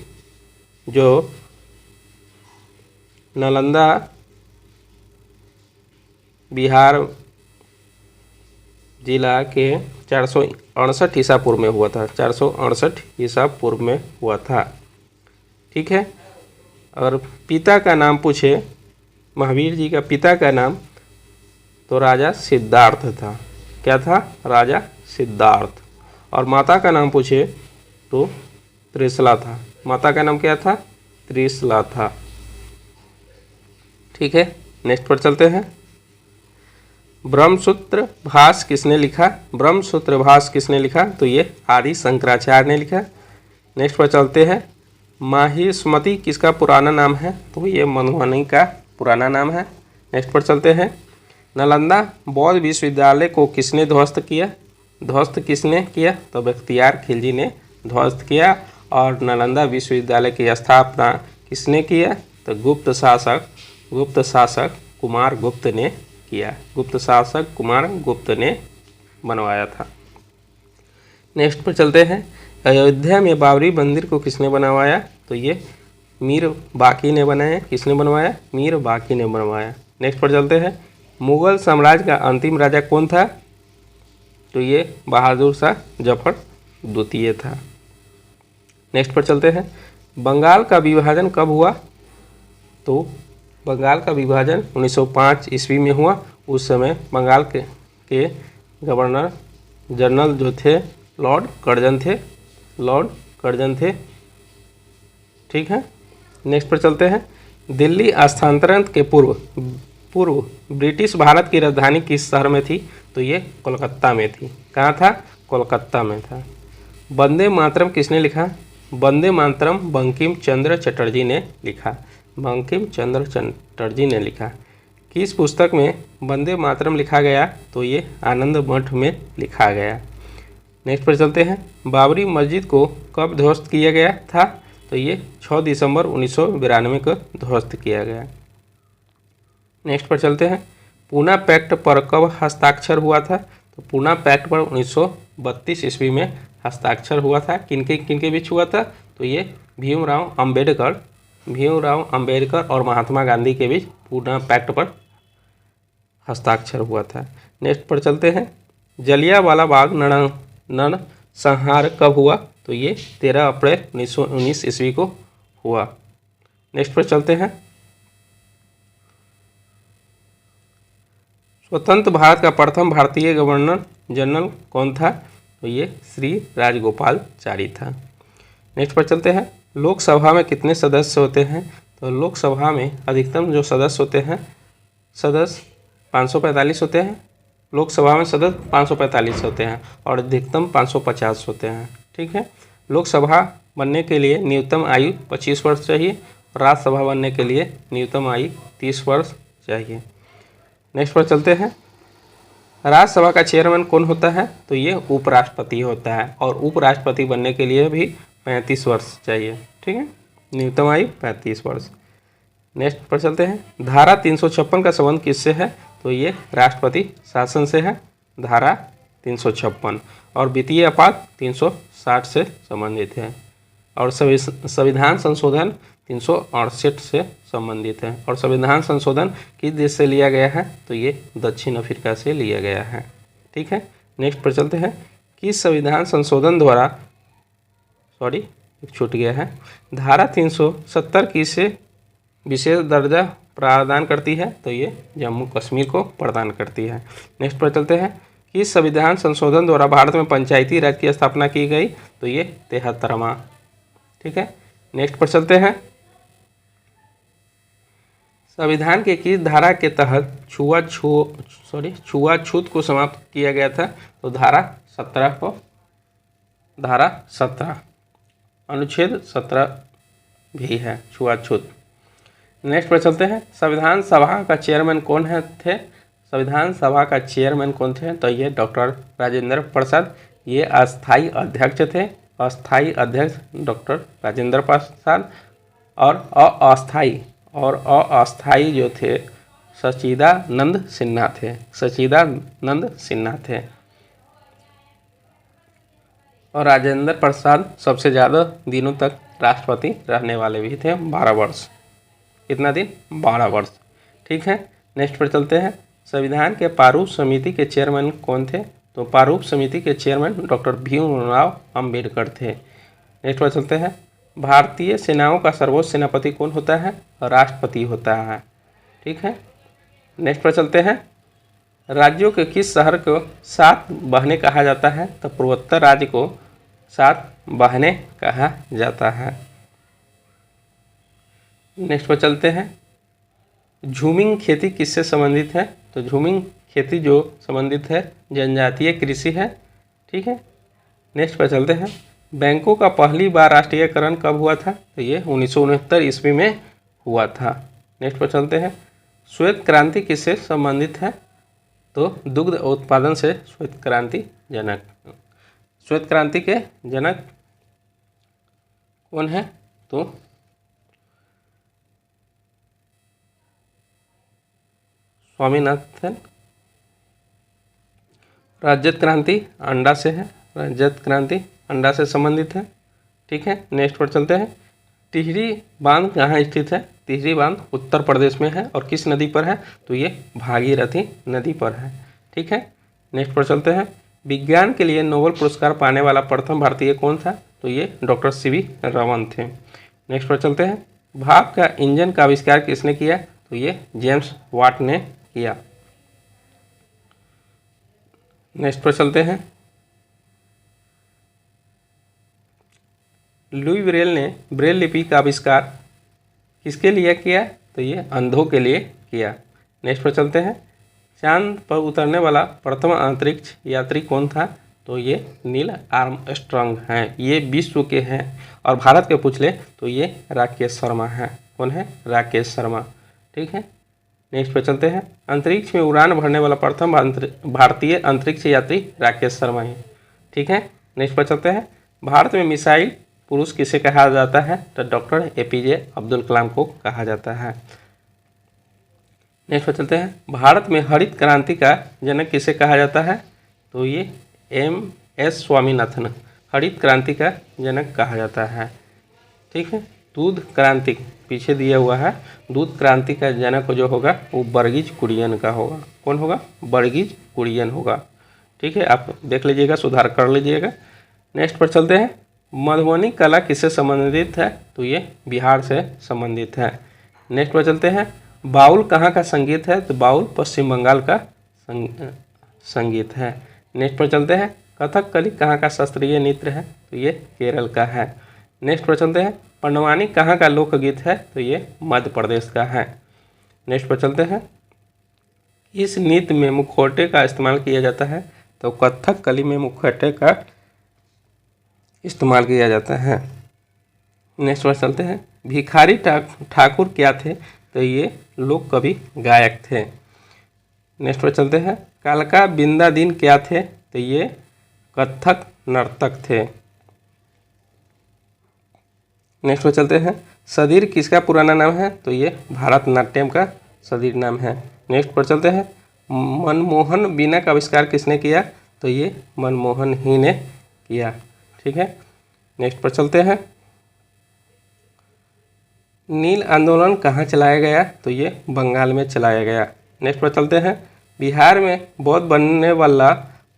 Speaker 1: जो नालंदा बिहार जिला के 468 ईसा पूर्व में हुआ था। 468 ईसा पूर्व में हुआ था। ठीक है, अगर पिता का नाम पूछे, महावीर जी का पिता का नाम, तो राजा सिद्धार्थ था। क्या था? राजा सिद्धार्थ। और माता का नाम पूछे तो त्रिशला था। माता का नाम क्या था? त्रिशला था। ठीक है, नेक्स्ट पर चलते हैं। ब्रह्मसूत्र भाष्य किसने लिखा? तो ये आदि शंकराचार्य ने लिखा। नेक्स्ट पर चलते हैं। माहिष्मति किसका पुराना नाम है? तो ये मधुबनी का पुराना नाम है। नेक्स्ट पर चलते हैं। नालंदा बौद्ध विश्वविद्यालय को किसने ध्वस्त किया? तो बख्तियार खिलजी ने ध्वस्त किया। और नालंदा विश्वविद्यालय की स्थापना किसने किया? तो गुप्त शासक कुमार गुप्त ने किया। गुप्त शासक कुमार गुप्त ने बनवाया था। नेक्स्ट पर चलते हैं। अयोध्या में बाबरी मंदिर को किसने बनवाया? तो ये मीर बाकी ने बनाया। किसने बनवाया? मीर बाकी ने बनवाया। नेक्स्ट पर चलते हैं। मुगल साम्राज्य का अंतिम राजा कौन था? तो ये बहादुर शाह जफर द्वितीय था। नेक्स्ट पर चलते हैं। बंगाल का विभाजन कब हुआ? तो बंगाल का विभाजन 1905 ईस्वी में हुआ। उस समय बंगाल के गवर्नर जनरल जो थे लॉर्ड कर्जन थे। ठीक है, नेक्स्ट पर चलते हैं। दिल्ली स्थानांतरण के पूर्व ब्रिटिश भारत की राजधानी किस शहर में थी? तो ये कोलकाता में थी। कहाँ था? कोलकाता में था। वंदे मातरम किसने लिखा? वंदे मातरम बंकिम चंद्र चटर्जी ने लिखा। किस पुस्तक में वंदे मातरम लिखा गया? तो ये आनंद मठ में लिखा गया। नेक्स्ट पर चलते हैं, बाबरी मस्जिद को कब ध्वस्त किया गया था? तो ये 6 दिसंबर 1992 को ध्वस्त किया गया। नेक्स्ट पर चलते हैं, पूना पैक्ट पर कब हस्ताक्षर हुआ था? तो पूना पैक्ट पर 1932 ईस्वी में हस्ताक्षर हुआ था। किनके किनके बीच हुआ था? तो ये भीमराव अंबेडकर और महात्मा गांधी के बीच पूना पैक्ट पर हस्ताक्षर हुआ था। नेक्स्ट पर चलते हैं, जलियांवाला बाग नरसंहार कब हुआ? तो ये 13 अप्रैल 1919 ईस्वी को हुआ। नेक्स्ट पर चलते हैं, स्वतंत्र भारत का प्रथम भारतीय गवर्नर जनरल कौन था? तो ये श्री राजगोपालाचारी था। नेक्स्ट पर चलते हैं, लोकसभा में कितने सदस्य होते हैं? तो लोकसभा में अधिकतम जो सदस्य होते हैं 545 होते हैं। लोकसभा में सदस्य 545 होते हैं और अधिकतम 550 होते हैं। ठीक है, लोकसभा बनने के लिए न्यूनतम आयु 25 वर्ष चाहिए और राज्यसभा बनने के लिए न्यूनतम आयु 30 वर्ष चाहिए। नेक्स्ट पर चलते हैं, राज्यसभा का चेयरमैन कौन होता है? तो ये उपराष्ट्रपति होता है और उपराष्ट्रपति बनने के लिए भी 35 वर्ष चाहिए। ठीक है, न्यूनतम आयु 35 वर्ष। नेक्स्ट पर चलते हैं, धारा 356 का संबंध किससे है? तो ये राष्ट्रपति शासन से है, धारा 356, और वित्तीय आपात 360 से संबंधित है, और संविधान संशोधन 368 से संबंधित है। और संविधान संशोधन किस देश से लिया गया है? तो ये दक्षिण अफ्रीका से लिया गया है। ठीक है, नेक्स्ट पर चलते हैं, किस संविधान संशोधन द्वारा छूट गया है, धारा 370 किसे विशेष दर्जा प्रदान करती है? तो ये जम्मू कश्मीर को प्रदान करती है। नेक्स्ट पर चलते हैं, किस संविधान संशोधन द्वारा भारत में पंचायती राज की स्थापना की गई? तो ये 73वां। ठीक है, नेक्स्ट पर चलते हैं, संविधान के किस धारा के तहत छुआछूत को समाप्त किया गया था? तो धारा 17 अनुच्छेद 17 भी है छुआछूत। नेक्स्ट पर चलते हैं, संविधान सभा का चेयरमैन कौन थे? संविधान सभा का चेयरमैन कौन थे? तो ये डॉक्टर राजेंद्र प्रसाद, ये अस्थाई अध्यक्ष थे। अस्थाई अध्यक्ष डॉक्टर राजेंद्र प्रसाद, और अस्थाई जो थे सच्चिदानंद सिन्हा थे। और राजेंद्र प्रसाद सबसे ज़्यादा दिनों तक राष्ट्रपति रहने वाले भी थे, 12 वर्ष। कितना दिन? 12 वर्ष। ठीक है, नेक्स्ट पर चलते हैं, संविधान के प्रारूप समिति के चेयरमैन कौन थे? तो प्रारूप समिति के चेयरमैन डॉक्टर भीमराव अंबेडकर थे। नेक्स्ट पर चलते हैं, भारतीय सेनाओं का सर्वोच्च सेनापति कौन होता है? राष्ट्रपति होता है। ठीक है, नेक्स्ट पर चलते हैं, राज्यों के किस शहर को 7 बहनें कहा जाता है? तो पूर्वोत्तर राज्य को 7 बहनें कहा जाता है। नेक्स्ट पर चलते हैं, झूमिंग खेती किससे संबंधित है? तो झूमिंग खेती जो संबंधित है जनजातीय कृषि है। ठीक है, नेक्स्ट पर चलते हैं, बैंकों का पहली बार राष्ट्रीयकरण कब हुआ था? तो ये 1969 ईस्वी में हुआ था। नेक्स्ट पर चलते हैं, श्वेत क्रांति किससे संबंधित है? तो दुग्ध उत्पादन से श्वेत क्रांति के जनक कौन है? तो स्वामीनाथन। रजत क्रांति अंडा से है, रजत क्रांति अंडा से संबंधित है। ठीक है, नेक्स्ट पर चलते हैं, टिहरी बांध कहाँ स्थित है? टिहरी बांध उत्तर प्रदेश में है और किस नदी पर है? तो ये भागीरथी नदी पर है। ठीक है, नेक्स्ट पर चलते हैं, विज्ञान के लिए नोबेल पुरस्कार पाने वाला प्रथम भारतीय कौन था? तो ये डॉक्टर सीवी रमन थे। नेक्स्ट पर चलते हैं, भाप का इंजन का आविष्कार किसने किया? तो ये जेम्स वाट ने किया। नेक्स्ट पर चलते हैं, लुई ब्रेल ने ब्रेल लिपि का आविष्कार किसके लिए किया? तो ये अंधों के लिए किया। नेक्स्ट पर चलते हैं, चांद पर उतरने वाला प्रथम अंतरिक्ष यात्री कौन था? तो ये नील आर्मस्ट्रांग हैं, ये विश्व के हैं। और भारत के पूछ ले तो ये राकेश शर्मा हैं। कौन है? राकेश शर्मा। ठीक है, नेक्स्ट पर चलते हैं, अंतरिक्ष में उड़ान भरने वाला प्रथम भारतीय अंतरिक्ष यात्री राकेश शर्मा है। ठीक है, नेक्स्ट पर चलते हैं, भारत में मिसाइल पुरुष किसे कहा जाता है? तो डॉक्टर APJ अब्दुल कलाम को कहा जाता है। नेक्स्ट पर चलते हैं, भारत में हरित क्रांति का जनक किसे कहा जाता है? तो ये MS स्वामीनाथन हरित क्रांति का जनक कहा जाता है। ठीक है, दूध क्रांति पीछे दिया हुआ है, दूध क्रांति का जनक जो होगा वो वर्गीज कुरियन का होगा। कौन होगा? वर्गीज कुरियन होगा। ठीक है, आप देख लीजिएगा, सुधार कर लीजिएगा। नेक्स्ट पर चलते हैं, मधुबनी कला किससे संबंधित है? तो ये बिहार से संबंधित है। नेक्स्ट पर चलते हैं, बाउल कहाँ का संगीत है? तो बाउल पश्चिम बंगाल का संगीत है। नेक्स्ट पर चलते हैं, कथकली कहाँ का शास्त्रीय नृत्य है? तो ये केरल का है। नेक्स्ट पर चलते हैं, पंडवानी कहाँ का लोकगीत है? तो ये मध्य प्रदेश का है। नेक्स्ट पर चलते हैं, इस नृत्य में मुखौटे का इस्तेमाल किया जाता है? तो कथकली में मुखौटे का इस्तेमाल किया जाता है। नेक्स्ट पर चलते हैं, भिखारी ठाकुर क्या थे? तो ये लोक कवि गायक थे। नेक्स्ट पर चलते हैं, कालका बिंदा दिन क्या थे? तो ये कथक नर्तक थे। नेक्स्ट पर चलते हैं, सदीर किसका पुराना नाम है? तो ये भारतनाट्यम का सदीर नाम है। नेक्स्ट पर चलते हैं, मनमोहन वीणा का आविष्कार किसने किया? तो ये मनमोहन ही ने किया। ठीक है, नेक्स्ट पर चलते हैं, नील आंदोलन कहाँ चलाया गया? तो ये बंगाल में चलाया गया। नेक्स्ट पर चलते हैं, बिहार में बौद्ध बनने वाला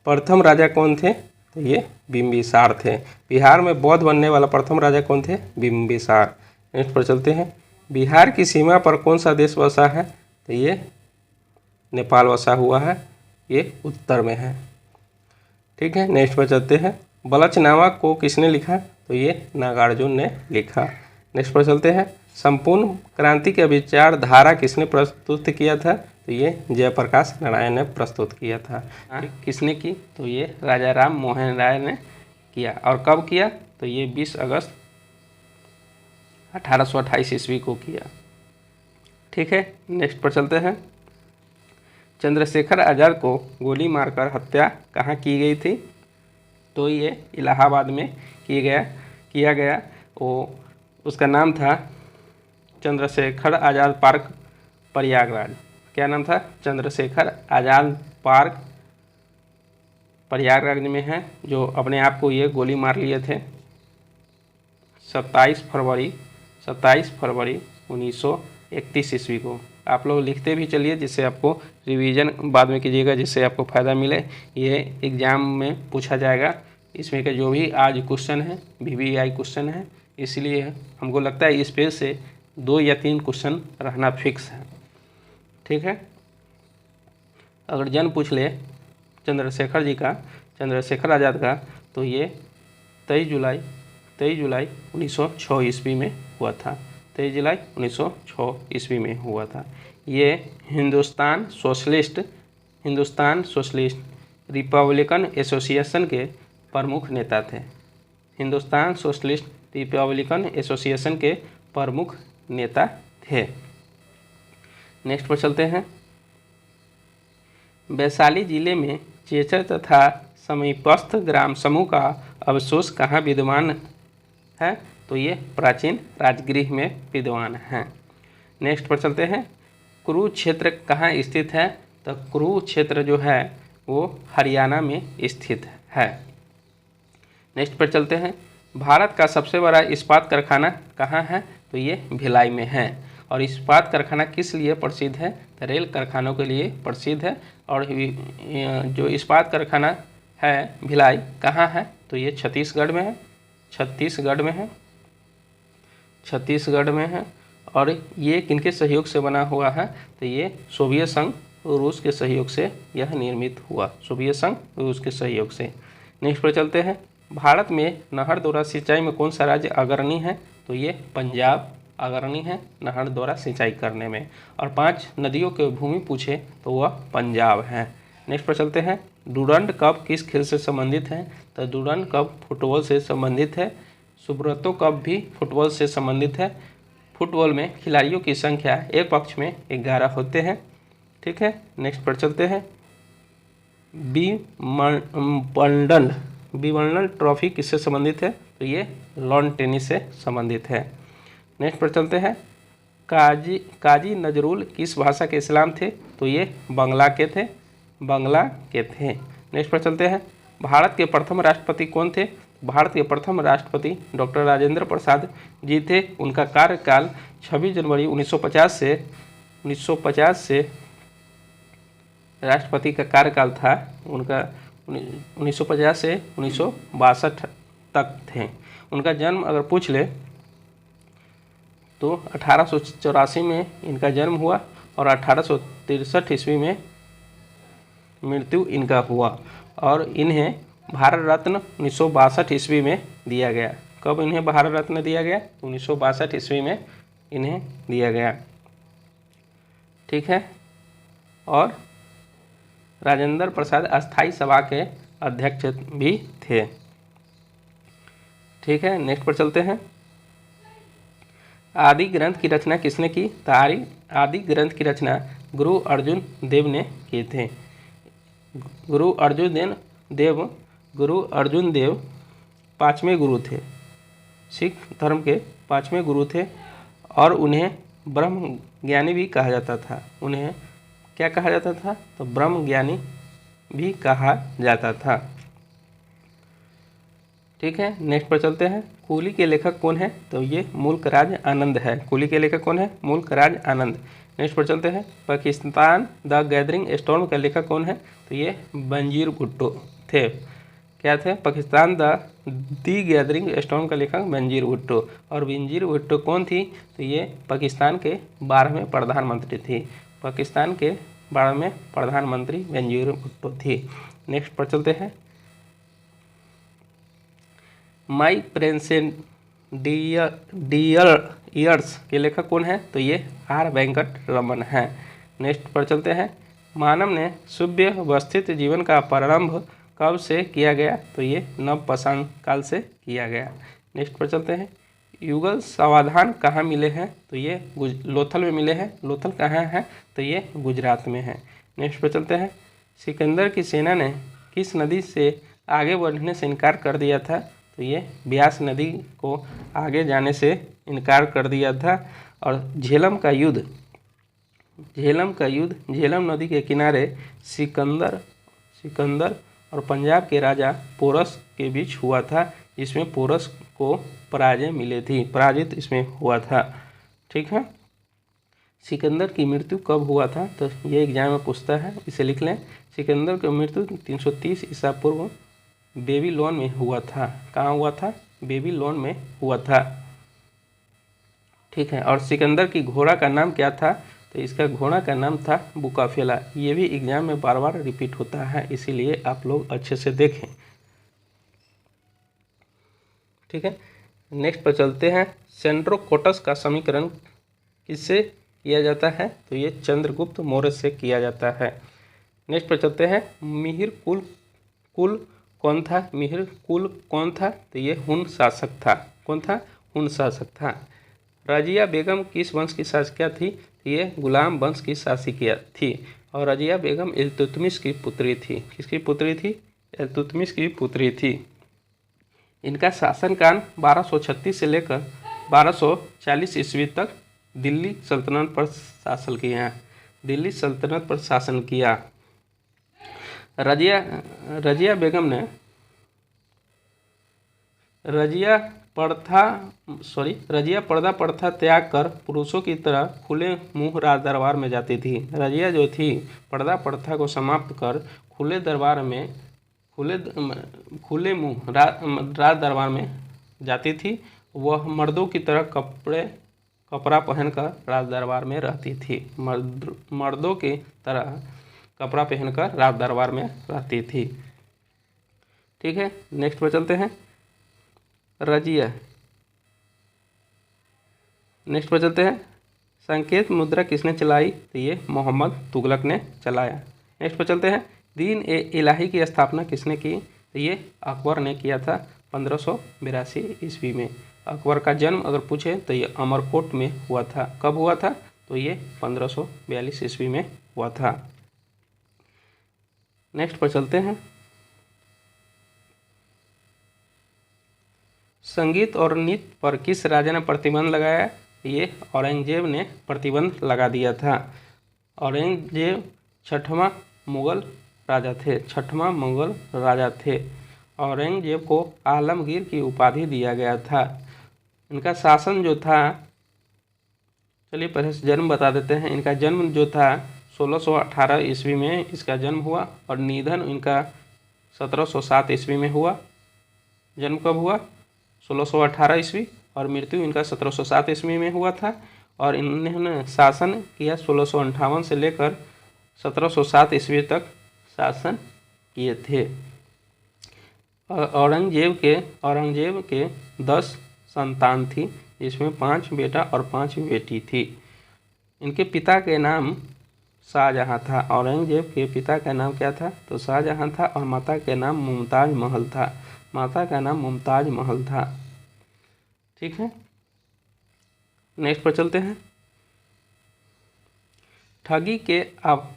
Speaker 1: प्रथम राजा कौन थे? तो ये बिम्बिसार थे। बिहार में बौद्ध बनने वाला प्रथम राजा कौन थे? बिम्बिसार। नेक्स्ट पर चलते हैं, बिहार की सीमा पर कौन सा देश बसा है? तो ये नेपाल बसा हुआ है, ये उत्तर में है। ठीक है, नेक्स्ट पर चलते हैं, बलचनामा को किसने लिखा? तो ये नागार्जुन ने लिखा। नेक्स्ट पर चलते हैं, संपूर्ण क्रांति के विचारधारा किसने प्रस्तुत किया था? तो ये जयप्रकाश नारायण ने प्रस्तुत किया था। किसने की? तो ये राजा राम मोहन राय ने किया। और कब किया? तो ये 20 अगस्त 1828 ईस्वी को किया। ठीक है, नेक्स्ट पर चलते हैं, चंद्रशेखर आज़ाद को गोली मारकर हत्या कहाँ की गई थी? तो ये इलाहाबाद में किया गया। वो उसका नाम था चंद्रशेखर आज़ाद पार्क, प्रयागराज। क्या नाम था? चंद्रशेखर आज़ाद पार्क, प्रयागराज में है, जो अपने आप को ये गोली मार लिए थे 27 फरवरी 1931 ईस्वी को। आप लोग लिखते भी चलिए, जिससे आपको रिवीजन बाद में कीजिएगा, जिससे आपको फ़ायदा मिले। ये एग्ज़ाम में पूछा जाएगा। इसमें के जो भी आज क्वेश्चन है VVI क्वेश्चन है, इसलिए हमको लगता है इस पेज से 2 या 3 क्वेश्चन रहना फिक्स है। ठीक है, अगर जन्म पूछ ले चंद्रशेखर जी का, चंद्रशेखर आज़ाद का, तो ये 23 जुलाई 1906 ईस्वी में हुआ था। 23 जुलाई 1906 ईस्वी में हुआ था। ये हिंदुस्तान सोशलिस्ट रिपब्लिकन एसोसिएशन के प्रमुख नेता थे। हिंदुस्तान सोशलिस्ट रिपब्लिकन एसोसिएशन के प्रमुख नेता थे। नेक्स्ट पर चलते हैं, वैशाली जिले में चेचर तथा समीपस्थ ग्राम समूह का अवशेष कहाँ विद्यमान है? तो ये प्राचीन राजगृह में विद्यमान है। नेक्स्ट पर चलते हैं, कुरुक्षेत्र कहाँ स्थित है? तो कुरुक्षेत्र जो है वो हरियाणा में स्थित है। नेक्स्ट पर चलते हैं, भारत का सबसे बड़ा इस्पात कारखाना कहाँ है? तो ये भिलाई में है। और इस्पात कारखाना किस लिए प्रसिद्ध है? तो रेल कारखानों के लिए प्रसिद्ध है। और जो इस्पात कारखाना है भिलाई कहाँ है? तो ये छत्तीसगढ़ में है। और ये किनके सहयोग से बना हुआ है? तो ये सोवियत संघ रूस के सहयोग से यह निर्मित हुआ, सोवियत संघ रूस के सहयोग से। नेक्स्ट पर चलते हैं, भारत में नहर द्वारा सिंचाई में कौन सा राज्य अग्रणी है? तो ये पंजाब अग्रणी है नहर द्वारा सिंचाई करने में। और 5 नदियों के भूमि पूछे तो वह पंजाब है। नेक्स्ट पर चलते हैं, डूरंड कप किस खेल से संबंधित है? तो डूरंड कप फुटबॉल से संबंधित है। सुब्रतो कप भी फुटबॉल से संबंधित है। फुटबॉल में खिलाड़ियों की संख्या एक पक्ष में 11 होते हैं। ठीक है, नेक्स्ट पर चलते हैं, विमर्लन ट्रॉफी किससे संबंधित है? तो ये लॉन टेनिस से संबंधित है। नेक्स्ट पर चलते हैं। काजी नजरुल किस भाषा के इस्लाम थे? तो ये बांग्ला के थे। नेक्स्ट पर चलते हैं। भारत के प्रथम राष्ट्रपति कौन थे? भारत के प्रथम राष्ट्रपति डॉक्टर राजेंद्र प्रसाद जी थे। उनका कार्यकाल 26 जनवरी 1950 से राष्ट्रपति का कार्यकाल था उनका 1950 से 1962 तक थे। उनका जन्म अगर पूछ ले तो 1884 में इनका जन्म हुआ और 1863 ईस्वी में मृत्यु इनका हुआ और इन्हें भारत रत्न 1962 ईस्वी में दिया गया। कब इन्हें भारत रत्न दिया गया? 1962 ईस्वी में इन्हें दिया गया। ठीक है। और राजेंद्र प्रसाद अस्थाई सभा के अध्यक्ष भी थे। ठीक है। नेक्स्ट पर चलते हैं। आदि ग्रंथ की रचना किसने की? आदि ग्रंथ की रचना गुरु अर्जुन देव ने की थे। गुरु अर्जुन देव 5वें गुरु थे, सिख धर्म के 5वें गुरु थे और उन्हें ब्रह्म ज्ञानी भी कहा जाता था। उन्हें क्या कहा जाता था? तो ब्रह्म ज्ञानी भी कहा जाता था। ठीक है। नेक्स्ट पर चलते हैं। कूली के लेखक कौन है? तो ये मुल्कराज आनंद है। कूली के लेखक कौन है? मुल्कराज आनंद। नेक्स्ट पर चलते हैं। पाकिस्तान द गैदरिंग स्टॉर्म का लेखक कौन है? तो ये बेनजीर भुट्टो थे। क्या थे? पाकिस्तान दी गैदरिंग स्टॉर्म का लेखक बेनजीर भुट्टो। और बेनजीर भुट्टो कौन थी? तो ये पाकिस्तान के 12वें प्रधानमंत्री थी। पाकिस्तान के 12वें प्रधानमंत्री बेनजीर भुट्टो थी। नेक्स्ट पर चलते हैं। माई प्रेजेंट डियर्स के लेखक कौन है? तो ये आर वेंकट रमन है। नेक्स्ट पर चलते हैं। मानव ने सभ्य व्यवस्थित जीवन का प्रारंभ कब से किया गया? तो ये नवपाषाण काल से किया गया। नेक्स्ट पर चलते हैं। युगल समाधान कहाँ मिले हैं? तो ये लोथल में मिले हैं। लोथल कहाँ है? तो ये गुजरात में है। नेक्स्ट पर चलते हैं। सिकंदर की सेना ने किस नदी से आगे बढ़ने से इनकार कर दिया था? तो ये ब्यास नदी को आगे जाने से इनकार कर दिया था। और झेलम नदी के किनारे सिकंदर और पंजाब के राजा पोरस के बीच हुआ था, जिसमें पोरस को पराजित इसमें हुआ था। ठीक है। सिकंदर की मृत्यु कब हुआ था? तो ये एग्जाम में पूछता है, इसे लिख लें। सिकंदर की मृत्यु 330 ईसा पूर्व बेबीलोन में हुआ था। कहाँ हुआ था? बेबीलोन में हुआ था। ठीक है। और सिकंदर की घोड़ा का नाम क्या था? तो इसका घोड़ा का नाम था बुकाफेला। ये भी एग्जाम में बार बार रिपीट होता है, इसीलिए आप लोग अच्छे से देखें। ठीक है। नेक्स्ट पर चलते हैं। सेंड्रोकोटस का समीकरण किससे किया जाता है? तो ये चंद्रगुप्त मौर्य से किया जाता है। नेक्स्ट पर चलते हैं। मिहिर कुल कौन था? मिहिर कुल कौन था? तो ये हुन शासक था। कौन था? हुन शासक था। रजिया बेगम किस वंश की शासिका थी? तो ये गुलाम वंश की शासिका थी। और रजिया बेगम इल्तुतमिश की पुत्री थी। किसकी पुत्री थी? इल्तुतमिश की पुत्री थी। इनका शासनकाल 1236 से लेकर 1240 ईस्वी तक दिल्ली सल्तनत पर शासन किया। रजिया बेगम ने रजिया पर्दा प्रथा त्याग कर पुरुषों की तरह खुले मुंह राज दरबार में जाती थी। रजिया जो थी पर्दा प्रथा को समाप्त कर खुले मुंह राज दरबार में जाती थी। वह मर्दों की तरह कपड़ा पहनकर राज दरबार में रहती थी। मर्दों की तरह कपड़ा पहनकर राज दरबार में रहती थी। ठीक है। नेक्स्ट पर चलते हैं। नेक्स्ट पर चलते हैं। संकेत मुद्रा किसने चलाई? तो ये मोहम्मद तुगलक ने चलाया। नेक्स्ट पर चलते हैं। दीन ए इलाही की स्थापना किसने की? तो ये अकबर ने किया था 1582 ईस्वी में। अकबर का जन्म अगर पूछे तो ये अमरकोट में हुआ था। कब हुआ था? तो ये 1542 ईस्वी में हुआ था। नेक्स्ट पर चलते हैं। संगीत और नृत्य पर किस राजा ने प्रतिबंध लगाया? ये औरंगजेब ने प्रतिबंध लगा दिया था। औरंगजेब छठवां मुगल राजा थे। औरंगजेब को आलमगीर की उपाधि दिया गया था। इनका शासन जो था, चलिए पहले से जन्म बता देते हैं। इनका जन्म जो था 1618 ईस्वी में इसका जन्म हुआ और निधन इनका 1707 ईस्वी में हुआ। जन्म कब हुआ? 1618 ईस्वी और मृत्यु इनका 1707 ईस्वी में हुआ था। और इन्होंने शासन किया 1658 से लेकर 1707 ईस्वी तक शासन किए थे। औरंगजेब के 10 संतान थी, जिसमें 5 बेटा और 5 बेटी थी। इनके पिता के नाम शाहजहां था। औरंगजेब के पिता का नाम क्या था? तो शाहजहां था। और माता के नाम मुमताज महल था। ठीक है, नेक्स्ट पर चलते हैं। ठगी के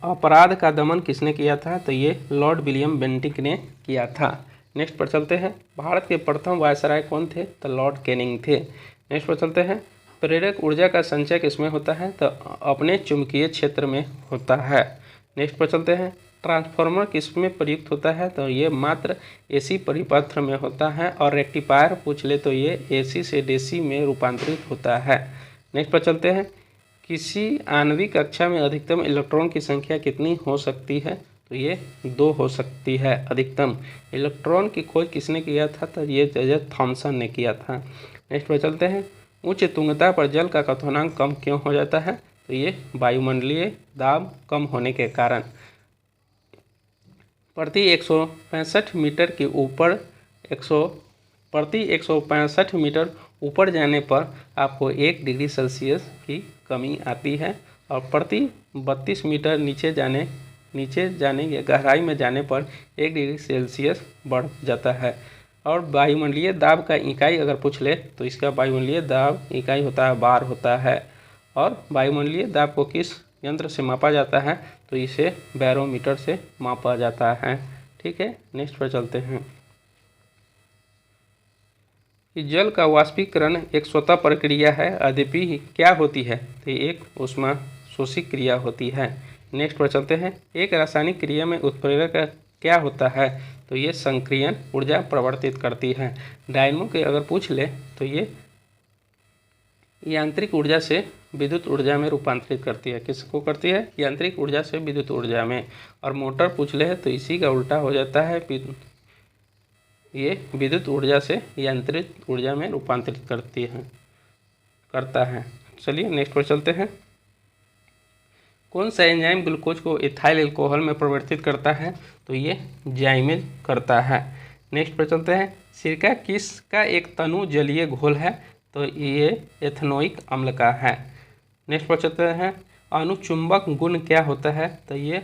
Speaker 1: अपराध का दमन किसने किया था? तो ये लॉर्ड विलियम बेंटिक ने किया था। नेक्स्ट पर चलते हैं। भारत के प्रथम वायसराय कौन थे? तो लॉर्ड कैनिंग थे। नेक्स्ट पर चलते हैं। प्रेरक ऊर्जा का संचय किसमें होता है? तो अपने चुंबकीय क्षेत्र में होता है। नेक्स्ट पर चलते हैं। ट्रांसफार्मर किसमें प्रयुक्त होता है? तो ये मात्र एसी परिपथ में होता है। और रेक्टिफायर पूछ ले तो ये एसी से डीसी में रूपांतरित होता है। नेक्स्ट पर चलते हैं। किसी आणविक कक्षा में अधिकतम इलेक्ट्रॉन की संख्या कितनी हो सकती है? तो ये 2 हो सकती है अधिकतम। इलेक्ट्रॉन की खोज किसने किया था? तो ये जॉर्ज थॉमसन ने किया था। नेक्स्ट पर चलते हैं। उच्च तुंगता पर जल का क्वथनांक कम क्यों हो जाता है? तो ये वायुमंडलीय दाब कम होने के कारण। प्रति 165 मीटर के ऊपर प्रति 165 मीटर ऊपर जाने पर आपको 1 डिग्री सेल्सियस की कमी आती है। और प्रति 32 मीटर नीचे जाने की गहराई में जाने पर 1 डिग्री सेल्सियस बढ़ जाता है। और वायुमंडलीय दाब का इकाई अगर पूछ ले तो इसका वायुमंडलीय दाब इकाई होता है बार होता है। और वायुमंडलीय दाब को किस यंत्र से मापा जाता है? तो इसे बैरोमीटर से मापा जाता है। ठीक है, नेक्स्ट पर चलते हैं। कि जल का वाष्पीकरण एक स्वतः प्रक्रिया है, यद्यपि क्या होती है? तो एक ऊष्मा शोषित क्रिया होती है। नेक्स्ट पर चलते हैं। एक रासायनिक क्रिया में उत्प्रेरक क्या होता है? तो ये संक्रियन ऊर्जा प्रवर्तित करती है। डायनमो के अगर पूछ ले तो ये यांत्रिक ऊर्जा से विद्युत ऊर्जा में रूपांतरित करती है। किसको करती है? यांत्रिक ऊर्जा से विद्युत ऊर्जा में। और मोटर पूछ ले तो इसी का उल्टा हो जाता है, ये विद्युत ऊर्जा से यांत्रिक ऊर्जा में रूपांतरित करता है। चलिए नेक्स्ट पर चलते हैं। कौन सा एंजाइम ग्लूकोज को इथाइल अल्कोहल में परिवर्तित करता है? तो ये जाइमेज करता है। नेक्स्ट पर चलते हैं। सिरका किसका एक तनु जलीय घोल है? तो ये एथेनोइक अम्ल का है। नेक्स्ट पर चलते हैं। अनुचुंबक गुण क्या होता है? तो ये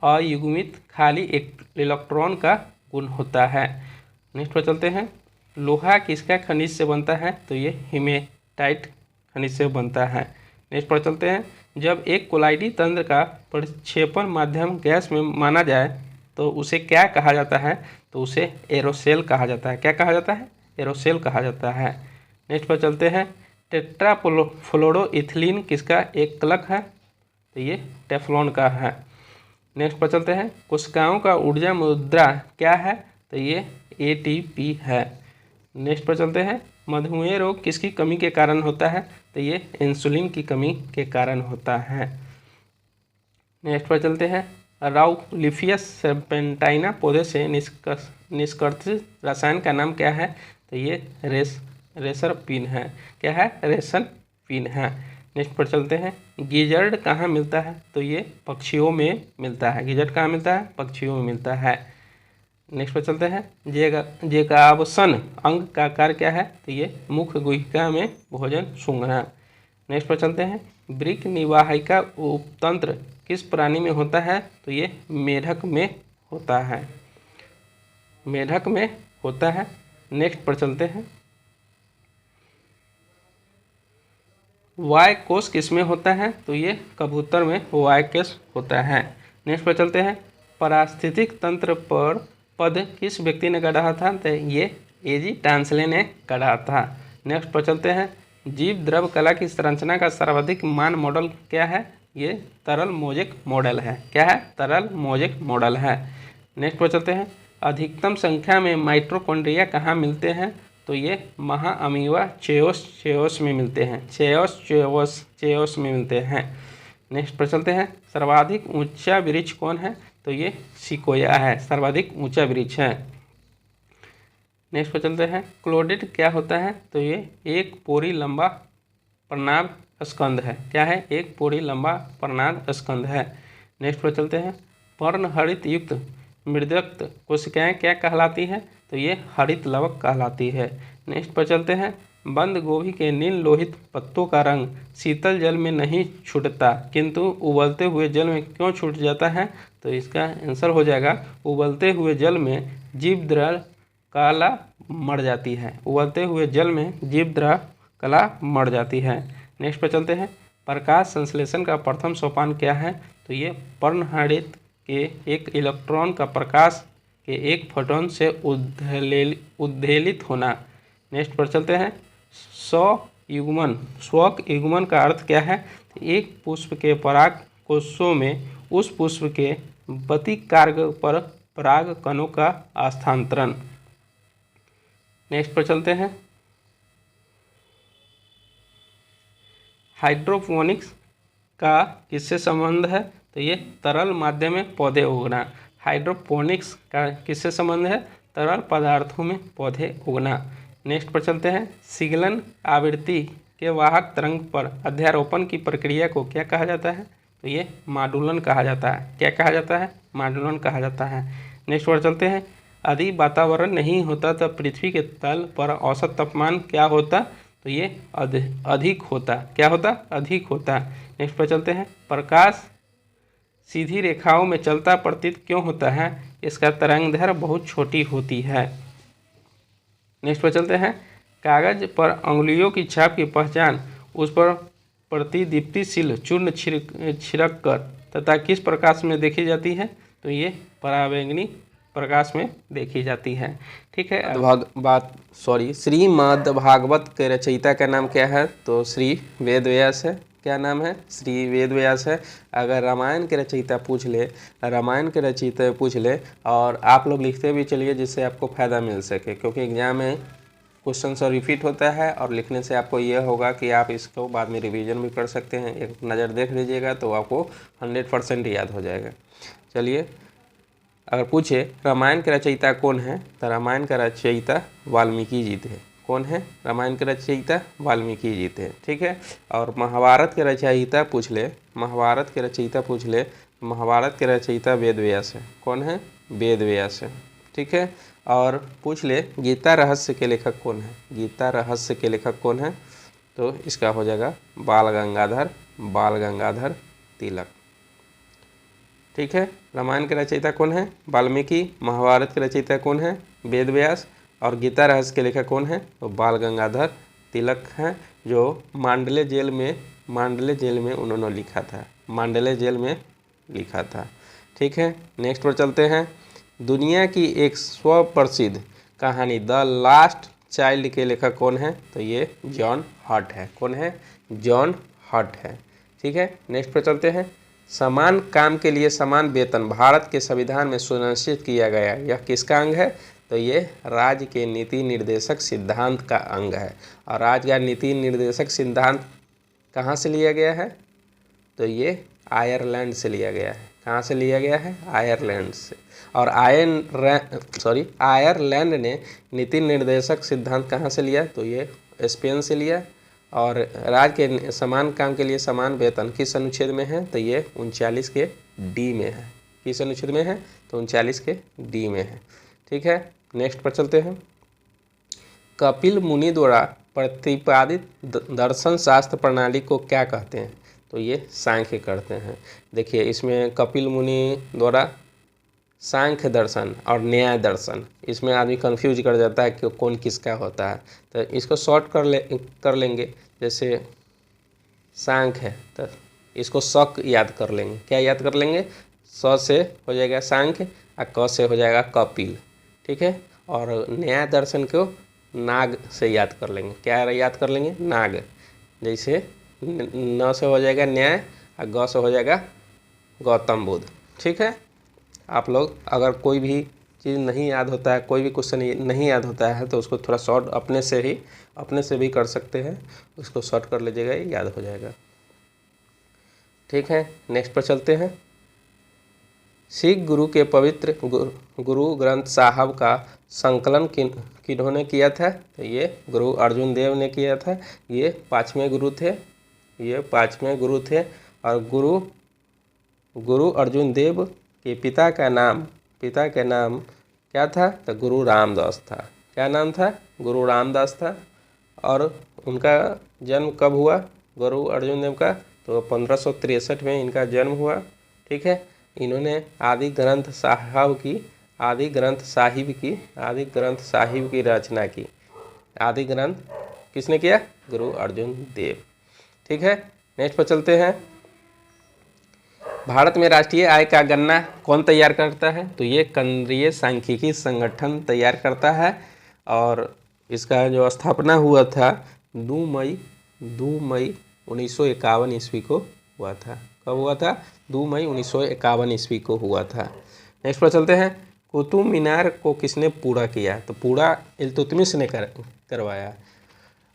Speaker 1: अयुग्मित खाली एक इलेक्ट्रॉन का गुण होता है। नेक्स्ट पर चलते हैं। लोहा किसका खनिज से बनता है? तो ये हेमेटाइट खनिज से बनता है। नेक्स्ट पर चलते हैं। जब एक कोलाइडी तंत्र का प्रक्षेपण माध्यम गैस में माना जाए तो उसे क्या कहा जाता है? तो उसे एरोसेल कहा जाता है। क्या कहा जाता है? एरोसेल कहा जाता है। नेक्स्ट पर चलते हैं। टेट्राफ्लोरोइथिलीन किसका एक क्लक है? तो ये टेफ्लॉन का है। नेक्स्ट पर चलते हैं। कोशिकाओं का ऊर्जा मुद्रा क्या है? तो ये ATP है। नेक्स्ट पर चलते हैं। मधुमेह रोग किसकी कमी के कारण होता है? तो ये इंसुलिन की कमी के कारण होता है। नेक्स्ट पर चलते हैं। राउलिफियस सर्पेंटाइना पौधे से निष्कर्षित रसायन का नाम क्या है? तो ये रेसरपिन है। क्या है? रेसरपिन है। नेक्स्ट पर चलते हैं। गिजर्ड कहाँ मिलता है? तो ये पक्षियों में मिलता है। गिजर्ड कहाँ मिलता है? पक्षियों में मिलता है। नेक्स्ट पर चलते हैं। जेगावसन अंग का कार्य क्या है? तो ये मुख्य गुहिका में भोजन सूंघना। नेक्स्ट पर चलते हैं। वृक्क निवाहिका उपतंत्र किस प्राणी में होता है? तो ये मेढक में होता है। मेढक में होता है। नेक्स्ट पर चलते हैं। वाय कोश किस में होता है? तो ये कबूतर में वाय कोश होता है। नेक्स्ट पर चलते हैं। पारिस्थितिक तंत्र पर पद किस व्यक्ति ने गढ़ा था? तो ये एजी टांसले ने गढ़ा था। नेक्स्ट पर चलते हैं, जीव द्रव कला की संरचना का सर्वाधिक मान मॉडल क्या है? ये तरल मोज़ेक मॉडल है। क्या है? तरल मोज़ेक मॉडल है। नेक्स्ट पर चलते हैं, अधिकतम संख्या में माइटोकॉन्ड्रिया कहाँ मिलते हैं? तो ये महाअमीबा चेओस में मिलते हैं। चेओस में मिलते हैं। नेक्स्ट पर चलते हैं, सर्वाधिक ऊंचा वृक्ष कौन है? तो ये सिकोया है, सर्वाधिक ऊंचा वृक्ष है। नेक्स्ट पर चलते हैं, क्लोडेट क्या होता है? तो ये एक पोरी लंबा प्रनाभ स्कंद है। क्या है? एक पोरी लंबा प्रनाभ स्कंद है। नेक्स्ट पर चलते हैं, पर्णहरित युक्त मृदक्त कोशिकाएं क्या कहलाती है? तो ये हरित लवक कहलाती है। नेक्स्ट पर चलते हैं, बंद गोभी के नील लोहित पत्तों का रंग शीतल जल में नहीं छूटता किंतु उबलते हुए जल में क्यों छूट जाता है? तो इसका आंसर हो जाएगा, उबलते हुए जल में जीव द्रव कला मर जाती है। उबलते हुए जल में जीव द्रव कला मर जाती है। नेक्स्ट पर चलते हैं, प्रकाश संश्लेषण का प्रथम सोपान क्या है? तो ये पर्णहरित के एक इलेक्ट्रॉन का प्रकाश के एक फोटोन से उद्वेलित होना। नेक्स्ट पर चलते हैं, स्वक युग्मन का अर्थ क्या है? एक पुष्प के पराग कोशों में उस पुष्प के प्रतिकार्ग पर पराग कणों का स्थानांतरण। नेक्स्ट पर चलते हैं, हाइड्रोपोनिक्स का किससे संबंध है? तो ये तरल माध्यम में पौधे उगना। हाइड्रोपोनिक्स का किससे संबंध है? तरल पदार्थों में पौधे उगना। नेक्स्ट पर चलते हैं, सिग्नल आवृत्ति के वाहक तरंग पर अध्यारोपण की प्रक्रिया को क्या कहा जाता है? तो ये मॉड्यूलन कहा जाता है। क्या कहा जाता है? मॉड्यूलन कहा जाता है। नेक्स्ट पर चलते हैं, यदि वातावरण नहीं होता तो पृथ्वी के तल पर औसत तापमान क्या होता? तो ये अधिक होता। क्या होता? अधिक होता। नेक्स्ट पर चलते हैं, प्रकाश सीधी रेखाओं में चलता प्रतीत क्यों होता है? इसका तरंगदैर्घ्य बहुत छोटी होती है। नेक्स्ट पर चलते हैं, कागज पर अंगुलियों की छाप की पहचान उस पर प्रतिदीप्तिशील चूर्ण छिड़क कर तथा किस प्रकाश में देखी जाती है? तो ये पराबैंगनी प्रकाश में देखी जाती है। ठीक है, श्रीमद् भागवत के रचयिता का नाम क्या है? तो श्री वेदव्यास है। क्या नाम है? श्री वेदव्यास है। अगर रामायण के रचयिता पूछ ले और आप लोग लिखते भी चलिए जिससे आपको फ़ायदा मिल सके, क्योंकि एग्जाम में क्वेश्चन सब रिपीट होता है और लिखने से आपको ये होगा कि आप इसको बाद में रिवीजन भी कर सकते हैं। एक नज़र देख लीजिएगा तो आपको 100% याद हो जाएगा। चलिए, अगर पूछे रामायण के रचयिता कौन है? तो रामायण का रचयिता वाल्मीकि जी थे। कौन है? रामायण के रचयिता वाल्मीकि जी थे। ठीक है, और महाभारत के रचयिता पूछ ले, महाभारत के रचयिता वेदव्यास है। कौन है? वेदव्यास है। ठीक है, और पूछ ले गीता रहस्य के लेखक कौन है? गीता रहस्य के लेखक कौन है? तो इसका हो जाएगा बाल गंगाधर तिलक। ठीक है, रामायण के रचयिता कौन है? वाल्मीकि। महाभारत के रचयिता कौन है? वेदव्यास। और गीता रहस्य के लेखक कौन है? तो बाल गंगाधर तिलक हैं, जो मांडले जेल में उन्होंने लिखा था। मांडले जेल में लिखा था। ठीक है, नेक्स्ट पर चलते हैं, दुनिया की एक स्वप्रसिद्ध कहानी द लास्ट चाइल्ड के लेखक कौन है? तो ये जॉन हट है। कौन है? जॉन हट है। ठीक है, नेक्स्ट पर चलते हैं, समान काम के लिए समान वेतन भारत के संविधान में सुनिश्चित किया गया। यह किसका अंग है? तो ये राज्य के नीति निर्देशक सिद्धांत का अंग है। और राज्य का नीति निर्देशक सिद्धांत कहाँ से लिया गया है? तो ये आयरलैंड से लिया गया है। कहाँ से लिया गया है? आयरलैंड से। और आयरलैंड ने नीति निर्देशक सिद्धांत कहाँ से लिया? तो ये स्पेन से लिया। और राज्य के समान काम के लिए समान वेतन किस अनुच्छेद में है? तो ये 39 के डी में है। किस अनुच्छेद में है? तो 39 के डी में है। ठीक है, नेक्स्ट पर चलते हैं, कपिल मुनि द्वारा प्रतिपादित दर्शन शास्त्र प्रणाली को क्या कहते हैं? तो ये सांख्य करते हैं। देखिए, इसमें कपिल मुनि द्वारा सांख्य दर्शन और न्याय दर्शन, इसमें आदमी कंफ्यूज कर जाता है कि कौन किसका होता है। तो इसको शॉर्ट कर लेंगे। जैसे सांख्य है तो इसको शक याद कर लेंगे। क्या याद कर लेंगे? स से हो जाएगा सांख्य और क से हो जाएगा कपिल। ठीक है, और न्याय दर्शन को नाग से याद कर लेंगे। क्या याद कर लेंगे? नाग। जैसे न से हो जाएगा न्याय और ग से हो जाएगा गौतम बुद्ध। ठीक है, आप लोग अगर कोई भी चीज़ नहीं याद होता है, कोई भी क्वेश्चन नहीं याद होता है तो उसको थोड़ा शॉर्ट अपने से भी कर सकते हैं, उसको शॉर्ट कर लीजिएगा, याद हो जाएगा। ठीक है, नेक्स्ट पर चलते हैं। सिख गुरु के पवित्र गुरु ग्रंथ साहब का संकलन किन्होंने किया था? तो ये गुरु अर्जुन देव ने किया था। ये 5वें गुरु थे और गुरु अर्जुन देव के पिता का नाम क्या था? तो गुरु रामदास था। क्या नाम था? गुरु रामदास था। और उनका जन्म कब हुआ गुरु अर्जुन देव का? तो 1563 में इनका जन्म हुआ। ठीक है, इन्होंने आदि ग्रंथ साहिब की रचना की। आदि ग्रंथ किसने किया? गुरु अर्जुन देव। ठीक है, नेक्स्ट पर चलते हैं। भारत में राष्ट्रीय आय का गणना कौन तैयार करता है? तो ये केंद्रीय सांख्यिकी संगठन तैयार करता है और इसका जो स्थापना हुआ था 2 मई 1951 ईस्वी को हुआ था। कब हुआ था? 2 मई 1951 ईस्वी को हुआ था। नेक्स्ट पर चलते हैं। कुतुब मीनार को किसने पूरा किया? तो पूरा इल्तुतमिश ने करवाया।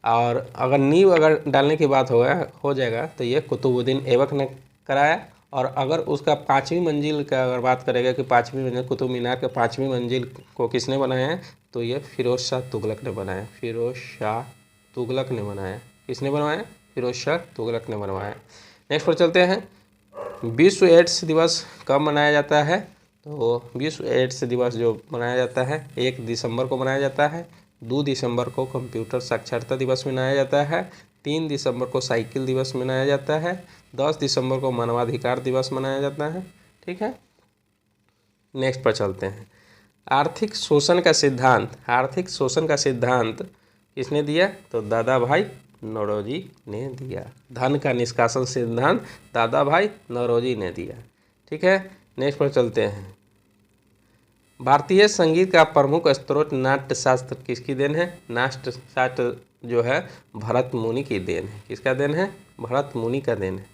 Speaker 1: और अगर नींव डालने की बात हो जाएगा तो ये कुतुबुद्दीन ऐबक ने कराया। और अगर उसका 5वीं मंजिल का अगर बात करेगा कि 5वीं मंजिल कुतुब मीनार के 5वीं मंजिल को किसने बनाया है? तो ये फिरोज शाह तुगलक ने बनाया। किसने बनवाया? फिरोज शाह तुगलक ने बनवाया। नेक्स्ट पर चलते हैं। विश्व एड्स दिवस कब मनाया जाता है? तो विश्व एड्स दिवस जो मनाया जाता है 1 दिसंबर को मनाया जाता है। 2 दिसंबर को कंप्यूटर साक्षरता दिवस मनाया जाता है। 3 दिसंबर को साइकिल दिवस मनाया जाता है। 10 दिसंबर को मानवाधिकार दिवस मनाया जाता है। ठीक है, नेक्स्ट पर चलते हैं। आर्थिक शोषण का सिद्धांत किसने दिया? तो दादा भाई नौरोजी ने दिया। धन का निष्कासन सिद्धांत दादा भाई नौरोजी ने दिया। ठीक है, नेक्स्ट पर चलते हैं। भारतीय संगीत का प्रमुख स्रोत नाट्य शास्त्र किसकी देन है? नाट्य शास्त्र जो है भरत मुनि की देन है। किसका देन है? भरत मुनि का देन है।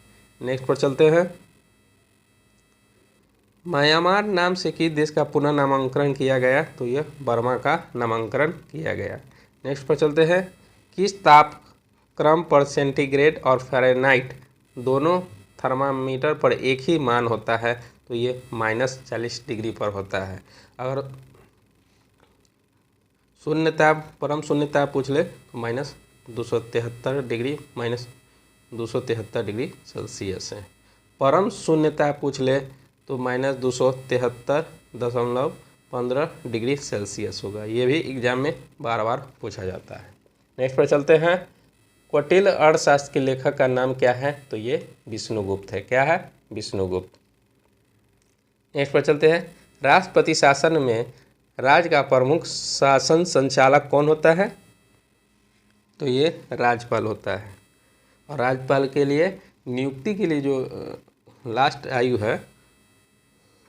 Speaker 1: नेक्स्ट पर चलते हैं। म्यांमार नाम से किस देश का पुनः नामांकन किया गया? तो यह बर्मा का नामांकन किया गया। नेक्स्ट पर चलते हैं। किस तापक्रम पर सेंटीग्रेड और फ़ारेनहाइट दोनों थर्मामीटर पर एक ही मान होता है? तो ये -40 डिग्री पर होता है। अगर परम शून्यता पूछ ले तो -273 डिग्री सेल्सियस है। परम शून्यता पूछ ले तो -273.15 डिग्री सेल्सियस होगा। ये भी एग्जाम में बार बार पूछा जाता है। नेक्स्ट पर चलते हैं। कौटिल्य अर्थशास्त्र के लेखक का नाम क्या है? तो ये विष्णुगुप्त है। क्या है? विष्णुगुप्त। नेक्स्ट पर चलते हैं। राष्ट्रपति शासन में राज्य का प्रमुख शासन संचालक कौन होता है? तो ये राज्यपाल होता है। और राज्यपाल के लिए नियुक्ति के लिए जो लास्ट आयु है,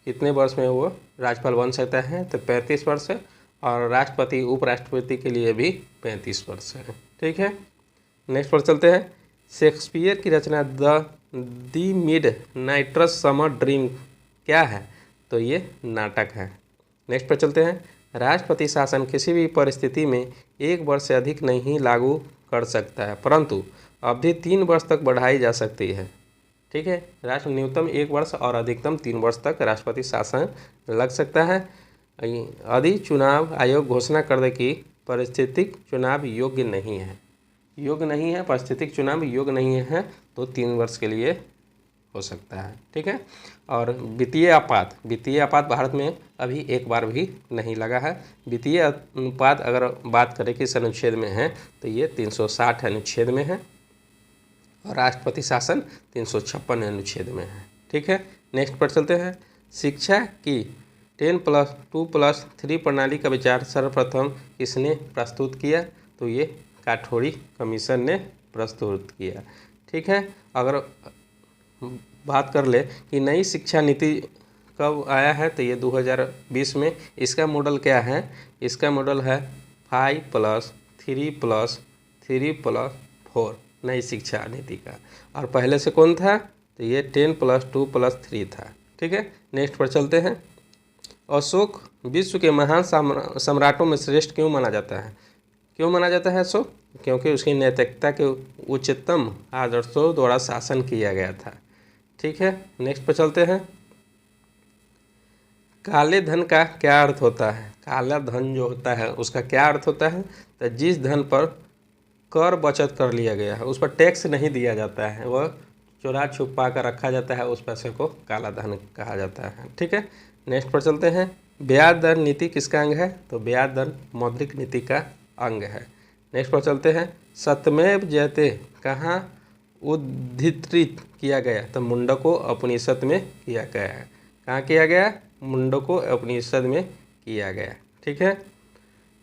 Speaker 1: कितने वर्ष में वो राज्यपाल बन सकता है? तो 35 वर्ष है। और राष्ट्रपति उपराष्ट्रपति के लिए भी 35 वर्ष है। ठीक है, नेक्स्ट पर चलते हैं। शेक्सपियर की रचना the mid night's summer dream क्या है? तो ये नाटक है। नेक्स्ट पर चलते हैं। राष्ट्रपति शासन किसी भी परिस्थिति में 1 वर्ष से अधिक नहीं लागू कर सकता है, परंतु अवधि 3 वर्ष तक बढ़ाई जा सकती है। ठीक है, राष्ट्र न्यूनतम 1 वर्ष और अधिकतम 3 वर्ष तक राष्ट्रपति शासन लग सकता है। यदि चुनाव आयोग घोषणा कर दे कि परिस्थितिक चुनाव योग्य नहीं है, परिस्थितिक चुनाव योग्य नहीं है, तो 3 वर्ष के लिए हो सकता है। ठीक है, और वित्तीय आपात भारत में अभी एक बार भी नहीं लगा है। वित्तीय अनुपात अगर बात करें किस अनुच्छेद में है, तो ये 360 अनुच्छेद में है। और राष्ट्रपति शासन 356 अनुच्छेद में है। ठीक है, नेक्स्ट पर चलते हैं। शिक्षा की 10+2+3 प्रणाली का विचार सर्वप्रथम किसने प्रस्तुत किया? तो ये काठौड़ी कमीशन ने प्रस्तुत किया। ठीक है, अगर बात कर ले कि नई शिक्षा नीति कब आया है, तो ये 2020 में। इसका मॉडल क्या है, इसका मॉडल है 5+3+3+4 नई शिक्षा नीति का। और पहले से कौन था, तो ये 10+2+3 था। ठीक है, नेक्स्ट पर चलते हैं। अशोक विश्व के महान सम्राटों में श्रेष्ठ क्यों माना जाता है? क्यों माना जाता है अशोक? क्योंकि उसकी नैतिकता के उच्चतम आदर्शों द्वारा शासन किया गया था। ठीक है, नेक्स्ट पर चलते हैं। काले धन का क्या अर्थ होता है? काला धन जो होता है उसका क्या अर्थ होता है, तो जिस धन पर कर बचत कर लिया गया है, उस पर टैक्स नहीं दिया जाता है, वह चुरा छुपा कर रखा जाता है, उस पैसे को काला धन कहा जाता है। ठीक है, नेक्स्ट पर चलते हैं। ब्याज दर नीति किसका अंग है? तो ब्याज दर मौद्रिक नीति का अंग है। नेक्स्ट पर चलते हैं। सत्यमेव जयते कहाँ उद्धृत किया गया? तो मुंडको उपनिषद में किया गया है। कहाँ किया गया? मुंडको उपनिषद में किया गया। ठीक है,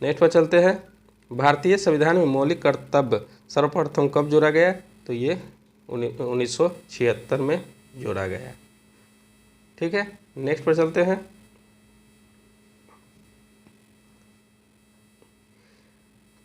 Speaker 1: नेक्स्ट पर चलते हैं। भारतीय संविधान में मौलिक कर्तव्य सर्वप्रथम कब जोड़ा गया? तो ये 1976 में जोड़ा गया। ठीक है, नेक्स्ट पर चलते हैं।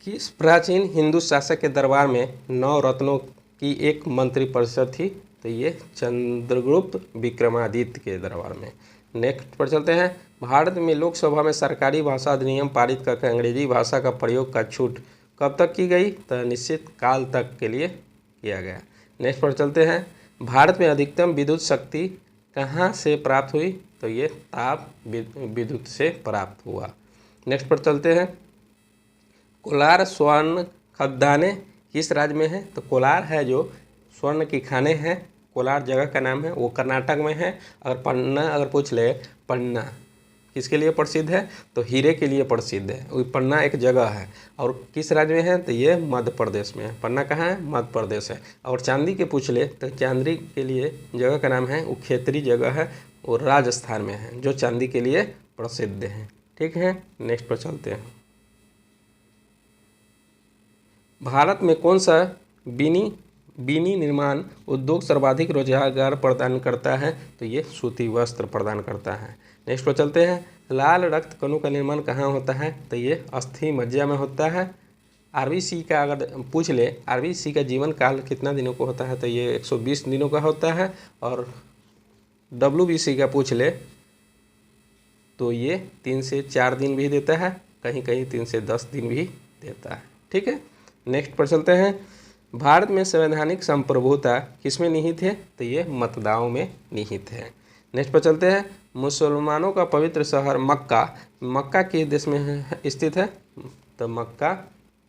Speaker 1: किस प्राचीन हिंदू शासक के दरबार में 9 रत्नों की एक मंत्रिपरिषद थी? तो ये चंद्रगुप्त विक्रमादित्य के दरबार में। नेक्स्ट पर चलते हैं। भारत में लोकसभा में सरकारी भाषा अधिनियम पारित करके अंग्रेजी भाषा का प्रयोग का छूट कब तक की गई? तो निश्चित काल तक के लिए किया गया। नेक्स्ट पर चलते हैं। भारत में अधिकतम विद्युत शक्ति कहाँ से प्राप्त हुई? तो ये ताप विद्युत से प्राप्त हुआ। नेक्स्ट पर चलते हैं। कोलार स्वर्ण खदानें किस राज्य में है? तो कोलार है जो स्वर्ण की खाने हैं, कोलार जगह का नाम है, वो कर्नाटक में है। अगर पन्ना अगर पूछ ले, पन्ना किसके लिए प्रसिद्ध है? तो हीरे के लिए प्रसिद्ध है। वो पन्ना एक जगह है और किस राज्य में है? तो ये मध्य प्रदेश में है। पन्ना कहाँ है? मध्य प्रदेश है। और चांदी के पूछ ले तो चांदी के लिए जगह का नाम है, वो खेतरी जगह है, वो राजस्थान में है, जो चांदी के लिए प्रसिद्ध है। ठीक है, नेक्स्ट पर चलते हैं। भारत में कौन सा बीनी निर्माण उद्योग सर्वाधिक रोजगार प्रदान करता है? तो ये सूती वस्त्र प्रदान करता है। नेक्स्ट पर चलते हैं। लाल रक्त कणों का निर्माण कहाँ होता है? तो ये अस्थि मज्जा में होता है। आरबीसी का अगर पूछ ले, आरबीसी का जीवन काल कितना दिनों को होता है? तो ये 120 दिनों का होता है। और डब्ल्यूबीसी का पूछ ले तो ये 3 से 4 दिन भी देता है, कहीं कहीं 3 से 10 दिन भी देता है। ठीक है, नेक्स्ट पर चलते हैं। भारत में संवैधानिक संप्रभुता किसमें निहित है? तो ये मतदाताओं में निहित है। नेक्स्ट पर चलते हैं। मुसलमानों का पवित्र शहर मक्का किस देश में स्थित है? तो मक्का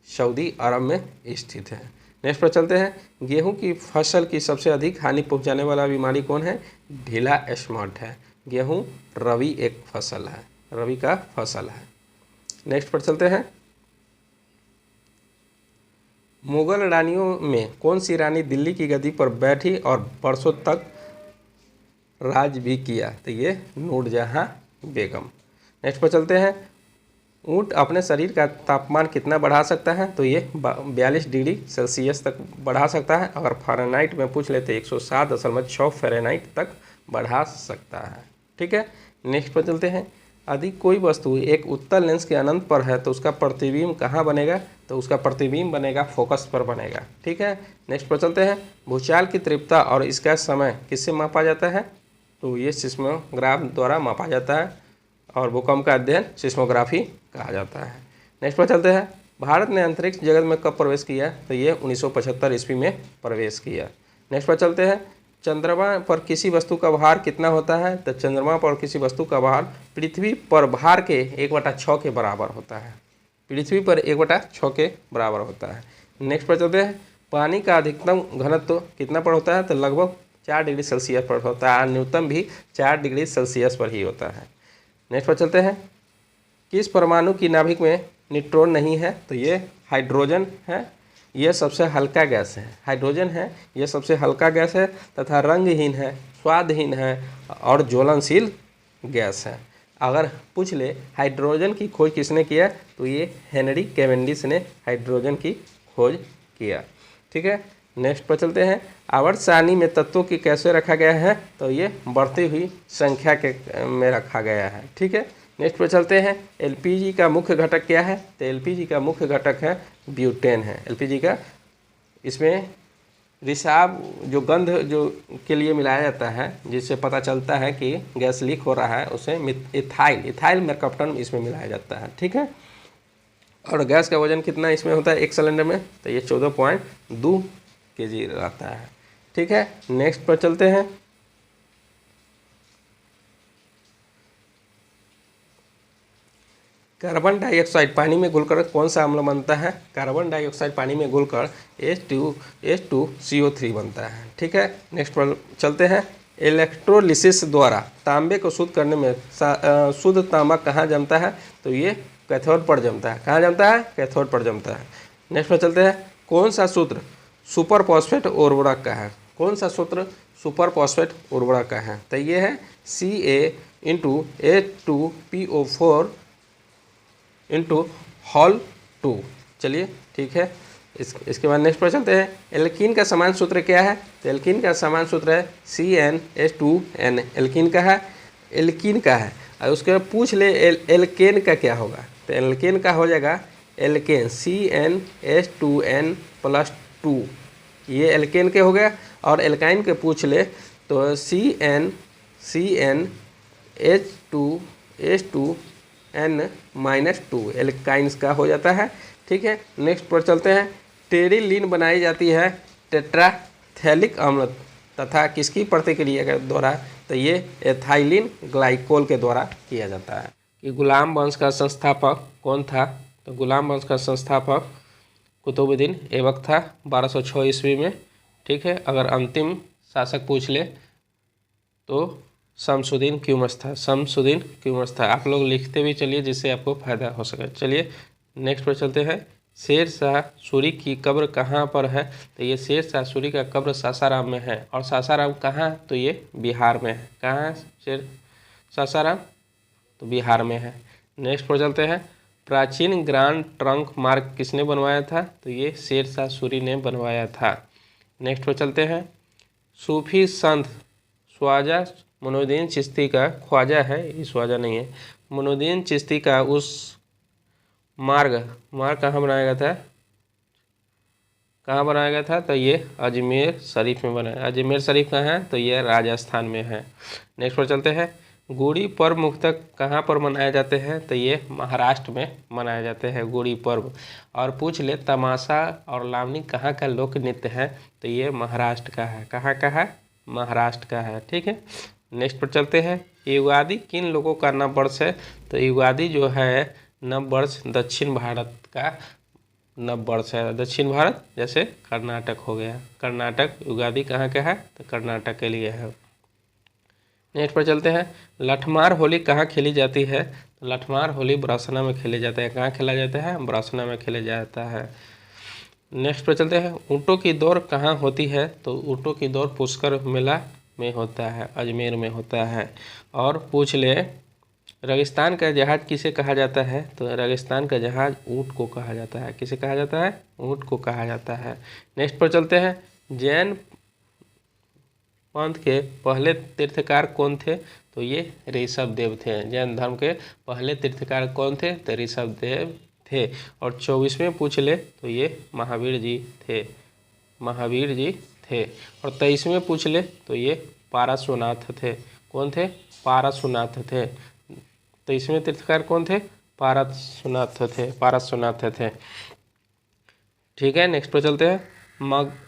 Speaker 1: सऊदी अरब में स्थित है। नेक्स्ट पर चलते हैं। गेहूं की फसल की सबसे अधिक हानि पहुंचाने वाला बीमारी कौन है? ढीला स्मॉट है। गेहूं रबी एक फसल है, रबी का फसल है। नेक्स्ट पर चलते हैं। मुगल रानियों में कौन सी रानी दिल्ली की गद्दी पर बैठी और वर्षों तक राज भी किया? तो ये नूरजहां बेगम। नेक्स्ट पर चलते हैं। ऊँट अपने शरीर का तापमान कितना बढ़ा सकता है? तो ये 42 डिग्री सेल्सियस तक बढ़ा सकता है। अगर फ़ारेनहाइट में पूछ लेते 107.6 फ़ारेनहाइट तक बढ़ा सकता है। ठीक है, नेक्स्ट पर चलते हैं। यदि कोई वस्तु एक उत्तल लेंस के अनंत पर है तो उसका प्रतिबिंब कहाँ बनेगा? तो उसका प्रतिबिंब बनेगा फोकस पर बनेगा। ठीक है, नेक्स्ट पर चलते हैं। भूचाल की तीव्रता और इसका समय किससे मापा जाता है? तो ये सिस्मोग्राफ द्वारा मापा जाता है और भूकंप का अध्ययन सिस्मोग्राफी कहा जाता है। नेक्स्ट पर चलते हैं। भारत ने अंतरिक्ष जगत में कब प्रवेश किया? तो ये 1975 ईस्वी में प्रवेश किया। नेक्स्ट पर चलते हैं। चंद्रमा पर किसी वस्तु का भार कितना होता है? तो चंद्रमा पर किसी वस्तु का भार पृथ्वी पर भार के 1/6 के बराबर होता है। पृथ्वी पर 1/6 के बराबर होता है। नेक्स्ट पर चलते हैं। पानी का अधिकतम घनत्व कितना पर होता है? तो लगभग 4 डिग्री सेल्सियस पर होता है और न्यूनतम भी 4 डिग्री सेल्सियस पर ही होता है। नेक्स्ट पर चलते हैं। किस परमाणु की नाभिक में न्यूट्रॉन नहीं है? तो ये हाइड्रोजन है, यह सबसे हल्का गैस है। हाइड्रोजन है, यह सबसे हल्का गैस है तथा रंगहीन है, स्वादहीन है और ज्वलनशील गैस है। अगर पूछ ले हाइड्रोजन की खोज किसने किया? तो ये हेनरी कैवेंडिश ने हाइड्रोजन की खोज किया। ठीक है, नेक्स्ट पर चलते हैं, आवर्त सारणी में तत्वों की कैसे रखा गया है, तो ये बढ़ती हुई संख्या के में रखा गया है। ठीक है, नेक्स्ट पर चलते हैं, एलपीजी का मुख्य घटक क्या है, तो एलपीजी का मुख्य घटक है ब्यूटेन है। एलपीजी का इसमें रिसाव जो गंध जो के लिए मिलाया जाता है, जिससे पता चलता है कि गैस लीक हो रहा है, उसे इथाइल मेरकैप्टन इसमें मिलाया जाता है। ठीक है, और गैस का वजन कितना इसमें होता है एक सिलेंडर में, तो ये 14.2 kg रहता है। ठीक है, नेक्स्ट पर चलते हैं, कार्बन डाइऑक्साइड पानी में घुलकर कौन सा अम्ल बनता है, कार्बन डाइऑक्साइड पानी में घुलकर H2CO3 बनता है। ठीक है, नेक्स्ट पर चलते हैं, इलेक्ट्रोलिसिस द्वारा तांबे को शुद्ध करने में शुद्ध तांबा कहाँ जमता है, तो ये कैथोड पर जमता है। कहाँ जमता है, कैथोड पर जमता है। नेक्स्ट पर चलते हैं, कौन सा सूत्र सुपर फॉस्फेट उर्वरक का है, कौन सा सूत्र सुपर फॉस्फेट उर्वरक का है, तो ये है Ca(H2PO4) होल 2। चलिए ठीक है, इसके बाद नेक्स्ट पर चलते हैं, एल्कीन का समान सूत्र क्या है, तो एल्कीन का समान सूत्र है CnH2n। एल्कीन का है, एल्कीन का है, और उसके बाद पूछ ले एल्केन का क्या होगा, तो एल्केन का हो जाएगा एल्केन CnH2n+2, ये एल्केन के हो गया। और एल्काइन के पूछ ले तो CnH2H2n-2 एल्काइंस का हो जाता है। ठीक है, नेक्स्ट पर चलते हैं, टेरिलीन बनाई जाती है टेट्राथैलिक अम्ल तथा किसकी प्रतिक्रिया के द्वारा, तो ये एथाइलिन ग्लाइकोल के द्वारा किया जाता है। कि गुलाम वंश का संस्थापक कौन था, तो गुलाम वंश का संस्थापक कुतुबुद्दीन ऐबक था 1206 ईस्वी में। ठीक है, अगर अंतिम शासक पूछ ले तो शमसुद्दीन क्यूमस था, शमसुद्दीन क्यूमस था। आप लोग लिखते भी चलिए जिससे आपको फायदा हो सके। चलिए नेक्स्ट पर चलते हैं, शेर शाह सूरी की कब्र कहाँ पर है, तो ये शेर शाह सूरी का कब्र सासाराम में है। और सासाराम कहाँ, तो ये बिहार में है। कहाँ है शेर सासाराम, तो बिहार में है। नेक्स्ट पर चलते हैं, प्राचीन ग्रांड ट्रंक मार्ग किसने बनवाया था, तो ये शेर शाह सूरी ने बनवाया था। नेक्स्ट पर चलते हैं, सूफी संत ख्वाजा मोइनुद्दीन चिश्ती का, ख्वाजा है ये ख्वाजा नहीं है, मोइनुद्दीन चिश्ती का उस मार्ग कहाँ बनाया गया था, कहाँ बनाया गया था, तो ये अजमेर शरीफ में बनाया। अजमेर शरीफ कहाँ है, तो ये राजस्थान में है। नेक्स्ट पर चलते हैं, गुड़ी पर्व मुख्यतः कहाँ पर मनाए जाते हैं, तो ये महाराष्ट्र में मनाए जाते हैं गुड़ी पर्व। और पूछ ले तमाशा और लावनी कहाँ का लोक नृत्य है, तो ये महाराष्ट्र का है। कहाँ का है, महाराष्ट्र का है। ठीक है, नेक्स्ट पर चलते हैं, युगादि किन लोगों का नव वर्ष है, तो युगादि जो है नव वर्ष दक्षिण भारत का नव वर्ष है। दक्षिण भारत जैसे कर्नाटक हो गया, कर्नाटक युगादि कहाँ का है, तो कर्नाटक के लिए है। नेक्स्ट पर चलते हैं, लठमार होली कहाँ खेली जाती है, तो लठमार होली ब्रासना में खेले जाता है। कहाँ खेला जाता है, ब्रासना में खेले जाता है। नेक्स्ट पर चलते हैं, ऊँटों की दौड़ कहाँ होती है, तो ऊँटों की दौड़ पुष्कर मेला में होता है, अजमेर में होता है। और पूछ ले रेगिस्तान का जहाज किसे कहा जाता है, तो रेगिस्तान का जहाज ऊँट को कहा जाता है। किसे कहा जाता है, ऊँट को कहा जाता है। नेक्स्ट पर चलते हैं, जैन पंथ के पहले तीर्थकार कौन थे, तो ये ऋषभ देव थे। जैन धर्म के पहले तीर्थकार कौन थे, तो ऋषभ देव थे। और 24वें पूछ ले तो ये महावीर जी थे, महावीर जी थे। और 23वें पूछ ले तो ये पार्श्वनाथ थे। कौन थे, पार्श्वनाथ थे। 23वें तीर्थकार कौन थे, पार्श्वनाथ थे, पार्श्वनाथ थे। ठीक है, नेक्स्ट पर चलते हैं,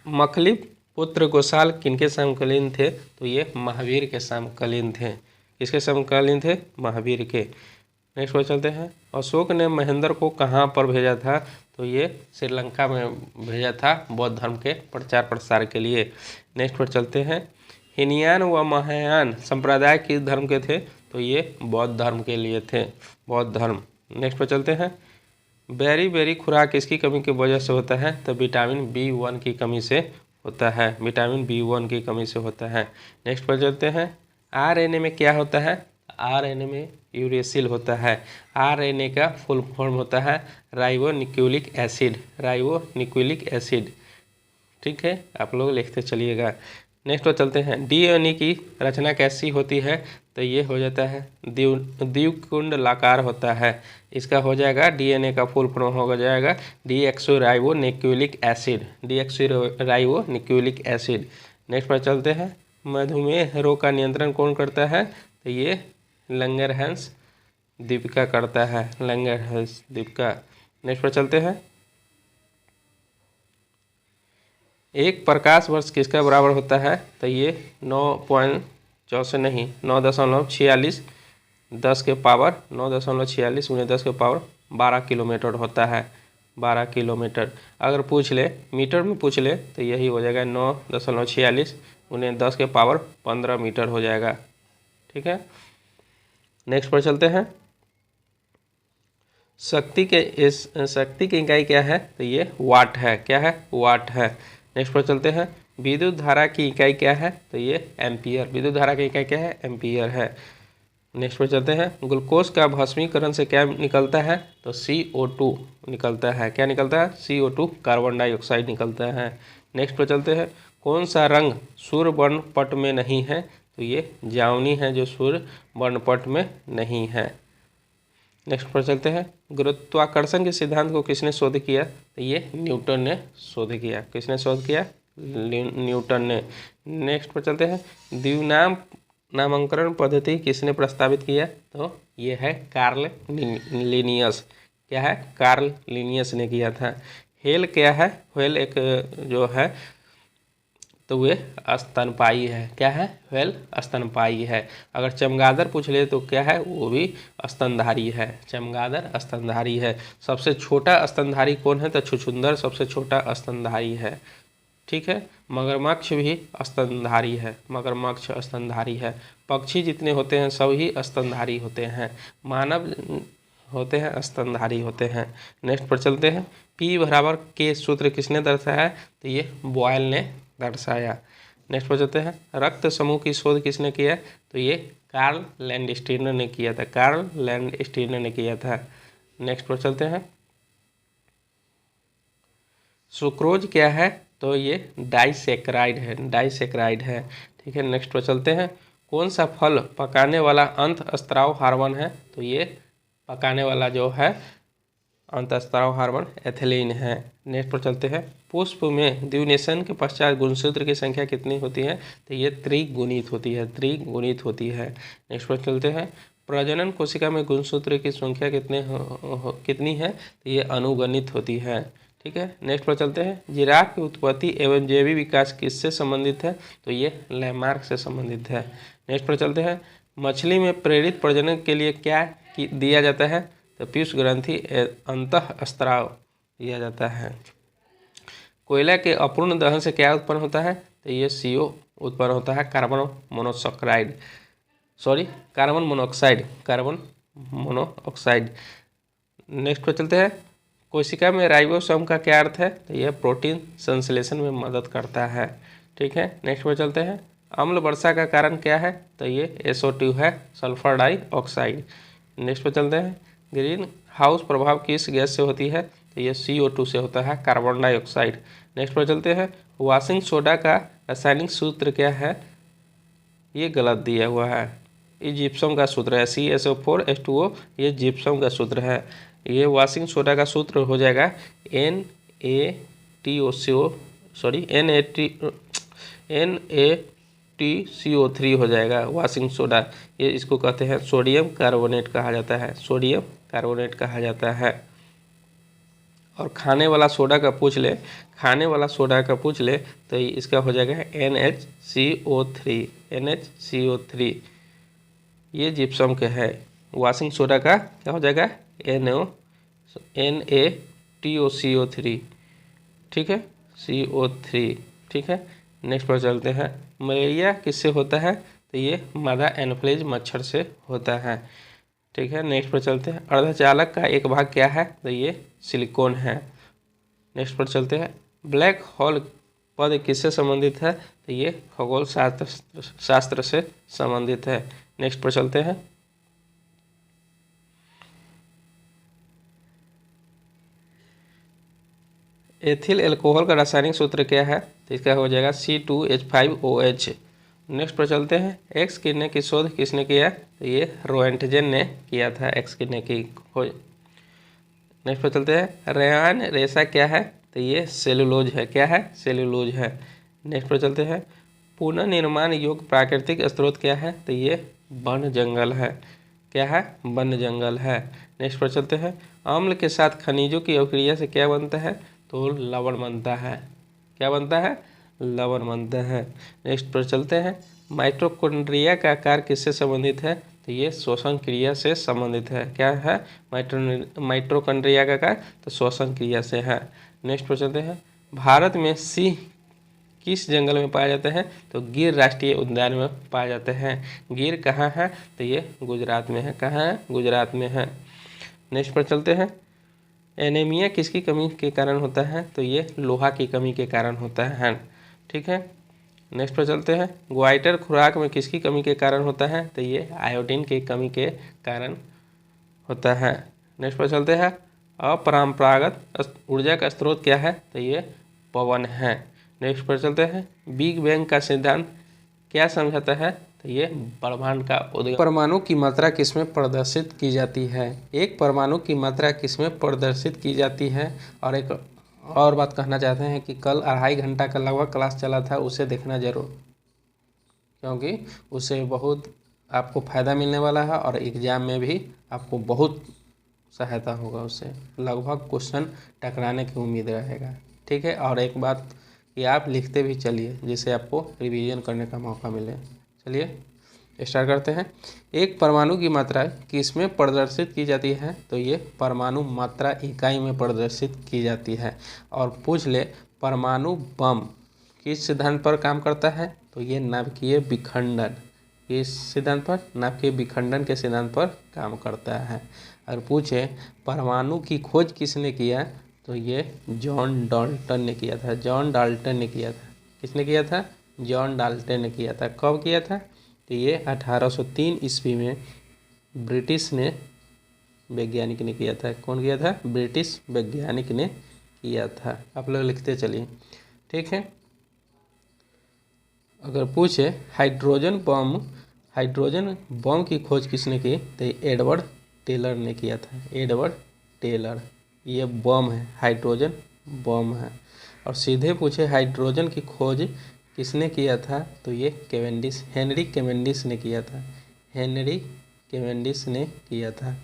Speaker 1: मखली पुत्र गोसाल किनके समकालीन थे, तो ये महावीर के समकालीन थे। किसके समकालीन थे, महावीर के। नेक्स्ट पर चलते हैं, अशोक ने महेंद्र को कहाँ पर भेजा था, तो ये श्रीलंका में भेजा था बौद्ध धर्म के प्रचार प्रसार के लिए। नेक्स्ट पर चलते हैं, हीनयान व महायान संप्रदाय किस धर्म के थे, तो ये बौद्ध धर्म के लिए थे, बौद्ध धर्म। नेक्स्ट पर चलते हैं, बेरी खुराक किसकी कमी की वजह से होता है, तो विटामिन B1 की कमी से होता है, विटामिन B1 की कमी से होता है। नेक्स्ट पर चलते हैं, RNA में क्या होता है, RNA में यूरेसिल होता है। RNA का फुल फॉर्म होता है राइबोन्यूक्लिक एसिड, राइबोन्यूक्लिक एसिड। ठीक है, आप लोग लिखते चलिएगा। नेक्स्ट पर चलते हैं, डीएनए की रचना कैसी होती है? तो ये हो जाता है द्विकुंडलाकार होता है। इसका हो जाएगा डीएनए का फुल फॉर्म हो जाएगा डीऑक्सोराइबोन्यूक्लिक एसिड, डीऑक्सोराइबोन्यूक्लिक एसिड। नेक्स्ट पर चलते हैं, मधुमेह रोग का नियंत्रण कौन करता है? तो ये लंगरहंस दीपिका करता है, लंगरहंस दीपिका। नेक्स्ट पर चलते हैं, एक प्रकाश वर्ष किसका बराबर होता है? तो ये 9.64 नहीं 9.46 10 के पावर 9.46 उन्हें 10 के पावर 12 किलोमीटर होता है, 12 किलोमीटर। अगर पूछ ले मीटर में पूछ ले तो यही हो जाएगा 9.46 उन्हें 10 के पावर 15 मीटर हो जाएगा। ठीक है, नेक्स्ट पर चलते हैं, शक्ति की इकाई क्या है? तो ये वाट है। क्या है? वाट है। नेक्स्ट पर चलते हैं, विद्युत धारा की इकाई क्या है? तो ये एम्पियर। विद्युत धारा की इकाई क्या है? एम्पियर है। नेक्स्ट पर चलते हैं, ग्लूकोज का भस्मीकरण से क्या निकलता है? तो CO2 निकलता है। क्या निकलता है? CO2 कार्बन डाइऑक्साइड निकलता है। नेक्स्ट पर चलते हैं, कौन सा रंग सूर्य वर्णपट में नहीं है? तो ये जामुनी है जो सूर्य वर्णपट में नहीं है। नेक्स्ट पर चलते हैं, गुरुत्वाकर्षण के सिद्धांत को किसने शोध किया? तो ये न्यूटन ने शोध किया। किसने शोध किया? न्यूटन ने। नेक्स्ट पर चलते हैं, द्विनाम नामकरण पद्धति किसने प्रस्तावित किया? तो ये है कार्ल लिनियस। क्या है? कार्ल लिनियस ने किया था। हेल क्या है? व्हेल एक जो है तो वे स्तनपायी है। क्या है? व्हेल स्तनपायी है। अगर चमगादड़ पूछ ले तो क्या है? वो भी स्तनधारी है। चमगादड़ स्तनधारी है। सबसे छोटा स्तनधारी कौन है? तो छुछुंदर सबसे छोटा स्तनधारी है। ठीक है, मगरमच्छ भी स्तनधारी है। मगरमच्छ स्तनधारी है। पक्षी जितने होते हैं सभी स्तनधारी होते हैं। मानव होते हैं स्तनधारी होते हैं। नेक्स्ट पर चलते हैं, P बराबर के सूत्र किसने दर्शाया? तो ये बॉयल ने दर्शाया। नेक्स्ट पर चलते हैं, रक्त समूह की शोध किसने किया? तो ये कार्ल लैंडस्टीनर ने किया था। कार्ल लैंडस्टीनर ने किया था। नेक्स्ट पर चलते हैं, सुक्रोज क्या है? तो ये डाइसेक्राइड है। डाइसेक्राइड है। ठीक है, नेक्स्ट पर चलते हैं, कौन सा फल पकाने वाला अंतःस्राव हार्मोन है? तो ये पकाने वाला जो है अंतःस्राव हार्मोन एथिलीन है। नेक्स्ट पर चलते हैं, पुष्प में द्विनिषेचन के पश्चात गुणसूत्र की संख्या कितनी होती है? तो ये त्रिगुणित होती है। त्रिगुणित होती है। नेक्स्ट पर चलते हैं, प्रजनन कोशिका में गुणसूत्र की संख्या कितनी है? तो ये अनुगणित होती है। ठीक है, नेक्स्ट पर चलते हैं, जिराफ की उत्पत्ति एवं जैविक विकास किससे संबंधित है? तो ये लैमार्क से संबंधित है। नेक्स्ट पर चलते हैं, मछली में प्रेरित प्रजनन के लिए क्या दिया जाता है? तो पीयूष ग्रंथि अंतःस्राव दिया जाता है। कोयला के अपूर्ण दहन से क्या उत्पन्न होता है? तो ये CO उत्पन्न होता है, carbon monoxide. Carbon monoxide. Next पर चलते हैं, कोशिका में राइबोसोम का क्या अर्थ है? तो यह प्रोटीन संश्लेषण में मदद करता है। ठीक है, नेक्स्ट पर चलते हैं, अम्ल वर्षा का कारण क्या है? तो ये SO2 है, सल्फर डाइऑक्साइड। नेक्स्ट पर चलते हैं, ग्रीन हाउस प्रभाव किस गैस से होती है? तो ये CO2 से होता है, कार्बन डाइऑक्साइड। नेक्स्ट पर चलते हैं, वॉशिंग सोडा का रासायनिक सूत्र क्या है? ये गलत दिया हुआ है, ये जिप्सम का सूत्र है, CSO4H2O, ये जिप्सम का सूत्र है। ये वॉशिंग सोडा का सूत्र हो जाएगा NaTCO3 हो जाएगा वॉशिंग सोडा। ये इसको कहते हैं सोडियम कार्बोनेट कहा जाता है। सोडियम कार्बोनेट कहा जाता है। और खाने वाला सोडा का पूछ ले तो इसका हो जाएगा NaCO3। ये जिप्सम के है। वॉशिंग सोडा का क्या हो जाएगा? NaTOCO3। ठीक है, CO3। ठीक है, नेक्स्ट पर चलते हैं, मलेरिया किससे होता है? तो ये मादा एनोफ्लेज मच्छर से होता है। ठीक है, नेक्स्ट पर चलते हैं, अर्धचालक का एक भाग क्या है? तो ये सिलिकॉन है। नेक्स्ट पर चलते हैं, ब्लैक होल पद किससे संबंधित है? तो ये खगोल शास्त्र से संबंधित है। नेक्स्ट पर चलते हैं, एथिल एल्कोहल का रासायनिक सूत्र क्या है? तो इसका हो जाएगा C2H5OH। नेक्स्ट पर चलते हैं। एक्स किरणें की शोध किसने किया? तो ये रोएंटजेन ने किया था एक्स किरणें की खोज। नेक्स्ट पर चलते हैं। रेयान रेशा क्या है? तो ये सेलुलोज है। क्या है? सेलुलोज है। नेक्स्ट पर चलते हैं। पुनर्निर्माण योग्य प्राकृतिक स्रोत क्या है? तो ये वन जंगल है। क्या है? वन जंगल है। नेक्स्ट पर चलते हैं। अम्ल के साथ खनिजों की अभिक्रिया से क्या बनता है? तो लवण बनता है। क्या बनता है? लवण बनता है। नेक्स्ट पर चलते हैं। माइटोकॉन्ड्रिया का आकार किससे संबंधित है? तो ये श्वसन क्रिया से संबंधित है। क्या है? माइटोकॉन्ड्रिया का आकार तो श्वसन क्रिया से है। नेक्स्ट पर चलते हैं। भारत में सिंह किस जंगल में पाए जाते हैं? तो गिर राष्ट्रीय उद्यान में पाए जाते हैं। गिर कहाँ है? तो ये गुजरात में है। कहाँ है? गुजरात में है। नेक्स्ट पर चलते हैं। एनीमिया किसकी कमी के कारण होता है? तो ये लोहा की कमी के कारण होता है। ठीक है। नेक्स्ट पर चलते हैं। ग्वाइटर खुराक में किसकी कमी के कारण होता है? तो ये आयोडीन की कमी के कारण होता है। नेक्स्ट पर चलते हैं। अपरंपरागत ऊर्जा का स्रोत क्या है? तो ये पवन है। नेक्स्ट पर चलते हैं। बिग बैंग का सिद्धांत क्या समझाता है? तो ये ब्रह्मांड का उदय। परमाणु की मात्रा किसमें प्रदर्शित की जाती है? एक परमाणु की मात्रा किसमें प्रदर्शित की जाती है? और एक और बात कहना चाहते हैं कि कल 2.5 घंटा का लगभग क्लास चला था, उसे देखना जरूर, क्योंकि उससे बहुत आपको फ़ायदा मिलने वाला है और एग्ज़ाम में भी आपको बहुत सहायता होगा। उससे लगभग क्वेश्चन टकराने की उम्मीद रहेगा। ठीक है। और एक बात कि आप लिखते भी चलिए, जिससे आपको रिवीजन करने का मौका मिले। चलिए स्टार्ट करते हैं। एक परमाणु की मात्रा किसमें प्रदर्शित की जाती है? तो ये परमाणु मात्रा इकाई में प्रदर्शित की जाती है। और पूछ ले परमाणु बम किस सिद्धांत पर काम करता है? तो ये नाभिकीय विखंडन। किस सिद्धांत पर? नाभिकीय विखंडन के सिद्धांत पर काम करता है। और पूछे परमाणु की खोज किसने किया? तो ये जॉन डाल्टन ने किया था। जॉन डाल्टन ने किया था। किसने किया था? जॉन डाल्टन ने किया था। कब किया था? तो ये 1803 ईस्वी में ब्रिटिश ने वैज्ञानिक ने किया था। कौन किया था? ब्रिटिश वैज्ञानिक ने किया था। आप लोग लिखते चलिए। ठीक है। अगर पूछे हाइड्रोजन बम की खोज किसने की? तो एडवर्ड टेलर ने किया था। Edward Teller. ये बम है, हाइड्रोजन बम है। और सीधे पूछे हाइड्रोजन की खोज किसने किया था? तो ये कैवेंडिश, हेनरी कैवेंडिश ने किया था। हेनरी कैवेंडिश ने किया था।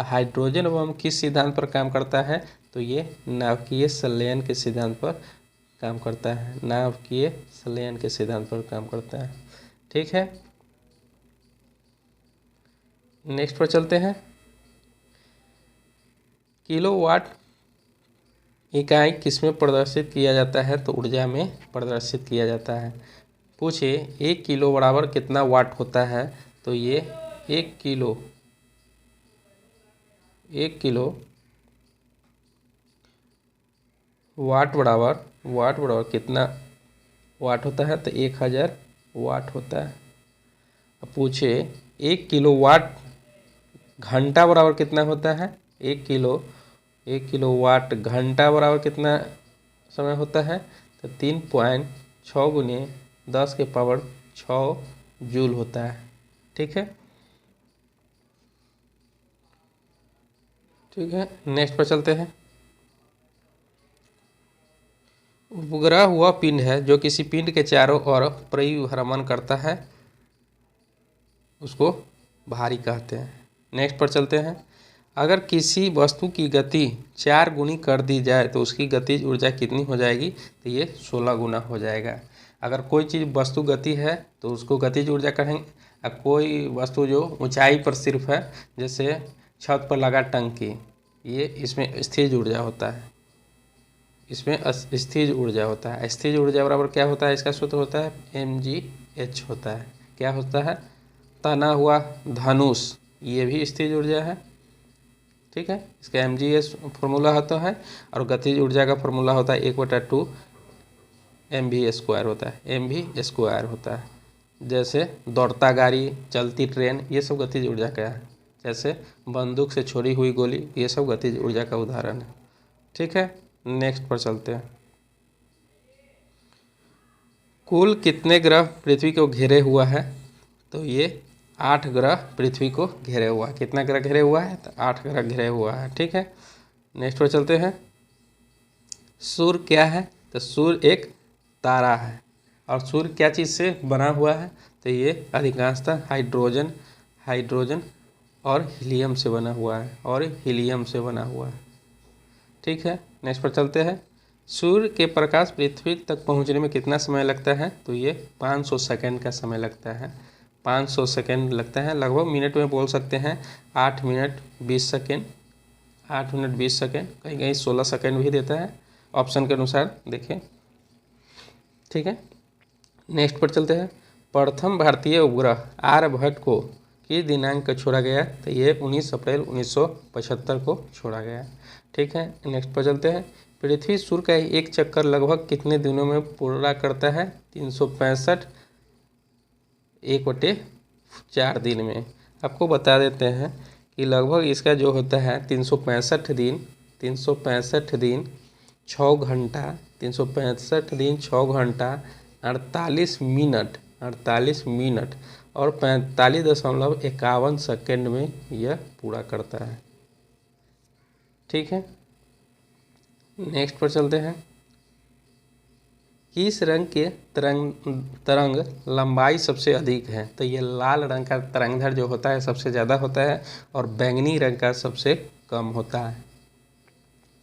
Speaker 1: हाइड्रोजन बम किस सिद्धांत पर काम करता है? तो ये नाभिकीय संलयन के सिद्धांत पर काम करता है। नाभिकीय संलयन के सिद्धांत पर काम करता है। ठीक है। नेक्स्ट पर चलते हैं। किलोवाट इकाई किसमें प्रदर्शित किया जाता है? तो ऊर्जा में प्रदर्शित किया जाता है। पूछे 1 किलो बराबर कितना वाट होता है? तो ये 1 किलो वाट बराबर कितना वाट होता है? तो 1000 वाट होता है। अब पूछे 1 किलो वाट घंटा बराबर कितना होता है? 1 किलो वाट घंटा बराबर कितना समय होता है? तो 3.6 गुने 10 के पावर 6 जूल होता है। ठीक है। ठीक है। नेक्स्ट पर चलते हैं। उपग्रह हुआ पिंड है जो किसी पिंड के चारों ओर परिभ्रमण करता है, उसको भारी कहते हैं। नेक्स्ट पर चलते हैं। अगर किसी वस्तु की गति 4 गुनी कर दी जाए तो उसकी गतिज ऊर्जा कितनी हो जाएगी? तो ये 16 गुना हो जाएगा। अगर कोई चीज़ वस्तु गति है तो उसको गतिज ऊर्जा कहेंगे। अब कोई वस्तु जो ऊंचाई पर सिर्फ है, जैसे छत पर लगा टंकी, ये इसमें स्थिर ऊर्जा होता है। इसमें स्थिर ऊर्जा होता है। स्थिर ऊर्जा बराबर क्या होता है? इसका सूत्र होता है mgh होता है। क्या होता है? तना हुआ धनुष, ये भी स्थिर ऊर्जा है। ठीक है। इसका mgh फॉर्मूला होता है और गतिज ऊर्जा का फॉर्मूला होता है 1/2 mv² होता है। mv² होता है। जैसे दौड़ता गाड़ी, चलती ट्रेन, ये सब गतिज ऊर्जा का है। जैसे बंदूक से छोड़ी हुई गोली, ये सब गतिज ऊर्जा का उदाहरण है। ठीक है। नेक्स्ट पर चलते हैं। कुल कितने ग्रह पृथ्वी को घेरे हुआ है? तो ये 8 ग्रह पृथ्वी को घेरे हुआ है। कितना ग्रह घेरे हुआ है? तो 8 ग्रह घेरे हुआ है। ठीक है, नेक्स्ट पर चलते हैं। सूर्य क्या है? तो सूर्य एक तारा है। और सूर्य क्या चीज़ से बना हुआ है? तो ये अधिकांशतः हाइड्रोजन और हीलियम से बना हुआ है। ठीक है, नेक्स्ट पर चलते हैं। सूर्य के प्रकाश पृथ्वी तक पहुंचने में कितना समय लगता है? तो ये 500 सेकंड का समय लगता है। 500 सेकंड लगता है, लगभग मिनट में बोल सकते हैं 8 मिनट 20 सेकंड, 8 मिनट 20 सेकंड, कहीं कहीं 16 सेकंड भी देता है ऑप्शन के अनुसार, देखिए। ठीक है, नेक्स्ट पर चलते हैं। प्रथम भारतीय उपग्रह आर्यभट्ट को किस दिनांक को छोड़ा गया? तो ये 19 अप्रैल 1975 को छोड़ा गया। ठीक है, नेक्स्ट पर चलते हैं। पृथ्वी सूर्य का एक चक्कर लगभग कितने दिनों में पूरा करता है? 365 1/4 दिन में। आपको बता देते हैं कि लगभग इसका जो होता है 365 दिन 6 घंटा, 365 दिन 6 घंटा 48 मिनट और 45.51 सेकेंड में यह पूरा करता है। ठीक है, नेक्स्ट पर चलते हैं। किस रंग के तरंग लंबाई सबसे अधिक है? तो ये लाल रंग का तरंगधर जो होता है सबसे ज़्यादा होता है और बैंगनी रंग का सबसे कम होता है।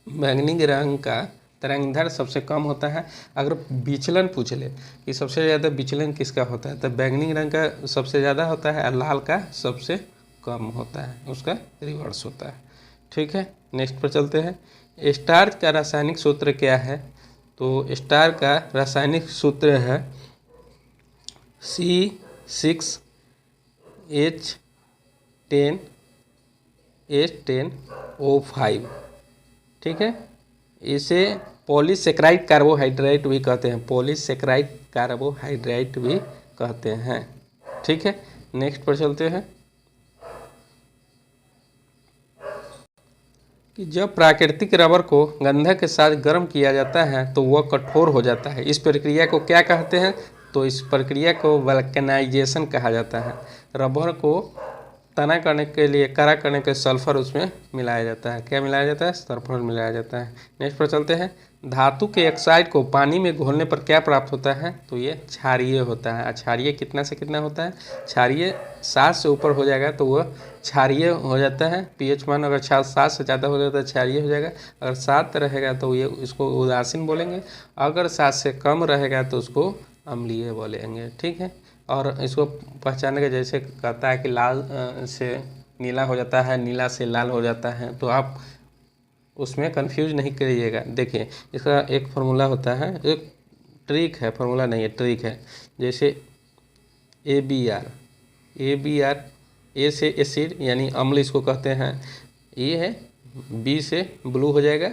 Speaker 1: बैंगनी रंग का तरंगधर सबसे कम होता है। अगर विचलन पूछ ले कि सबसे ज़्यादा विचलन किसका होता है, तो बैंगनी रंग का सबसे ज़्यादा होता है और लाल का सबसे कम होता है, उसका रिवर्स होता है। ठीक है, नेक्स्ट पर चलते हैं। स्टार्च का रासायनिक सूत्र क्या है? तो स्टार का रासायनिक सूत्र है C6H10O5। ठीक है, इसे पॉलीसेकेराइड कार्बोहाइड्रेट भी कहते हैं। ठीक है, नेक्स्ट पर चलते हैं कि जब प्राकृतिक रबर को गंधक के साथ गर्म किया जाता है तो वह कठोर हो जाता है। इस प्रक्रिया को क्या कहते हैं? तो इस प्रक्रिया को वल्केनाइजेशन कहा जाता है। रबर को तना करने के लिए, कड़ा करने के सल्फर उसमें मिलाया जाता है। क्या मिलाया जाता है? सल्फर मिलाया जाता है। नेक्स्ट पर चलते हैं। धातु के ऑक्साइड को पानी में घोलने पर क्या प्राप्त होता है? तो ये क्षारीय होता है। क्षारीय कितना से कितना होता है? क्षारीय 7 से ऊपर हो जाएगा तो वह क्षारीय हो जाता है। pH मान अगर 7 से ज़्यादा हो जाता है क्षारीय हो जाएगा। अगर 7 रहेगा तो ये इसको उदासीन बोलेंगे। अगर 7 से कम रहेगा तो उसको अम्लीय बोलेंगे। ठीक है, और इसको पहचानने के जैसे कहता है कि लाल से नीला हो जाता है, नीला से लाल हो जाता है, तो आप उसमें कंफ्यूज नहीं करिएगा। देखिए, इसका एक फार्मूला होता है, एक ट्रिक है, फार्मूला नहीं है, ट्रिक है। जैसे ABR, ए से एसिड यानी अम्ल इसको कहते हैं, ये है, B से ब्लू हो जाएगा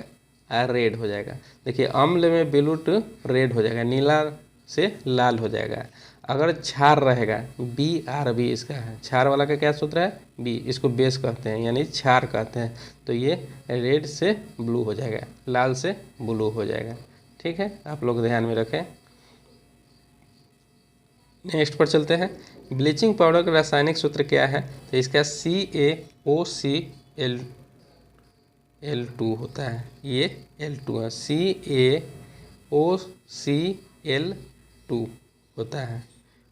Speaker 1: और रेड हो जाएगा। देखिए, अम्ल में ब्लू टू रेड हो जाएगा, नीला से लाल हो जाएगा। अगर क्षार रहेगा BRB इसका है, क्षार वाला का क्या सूत्र है? B, इसको बेस कहते हैं यानी क्षार कहते हैं। तो ये रेड से ब्लू हो जाएगा, लाल से ब्लू हो जाएगा। ठीक है, आप लोग ध्यान में रखें। नेक्स्ट पर चलते हैं। ब्लीचिंग पाउडर का रासायनिक सूत्र क्या है? तो इसका CaOCl2 होता है, ये L2 है, CaOCl2 होता है।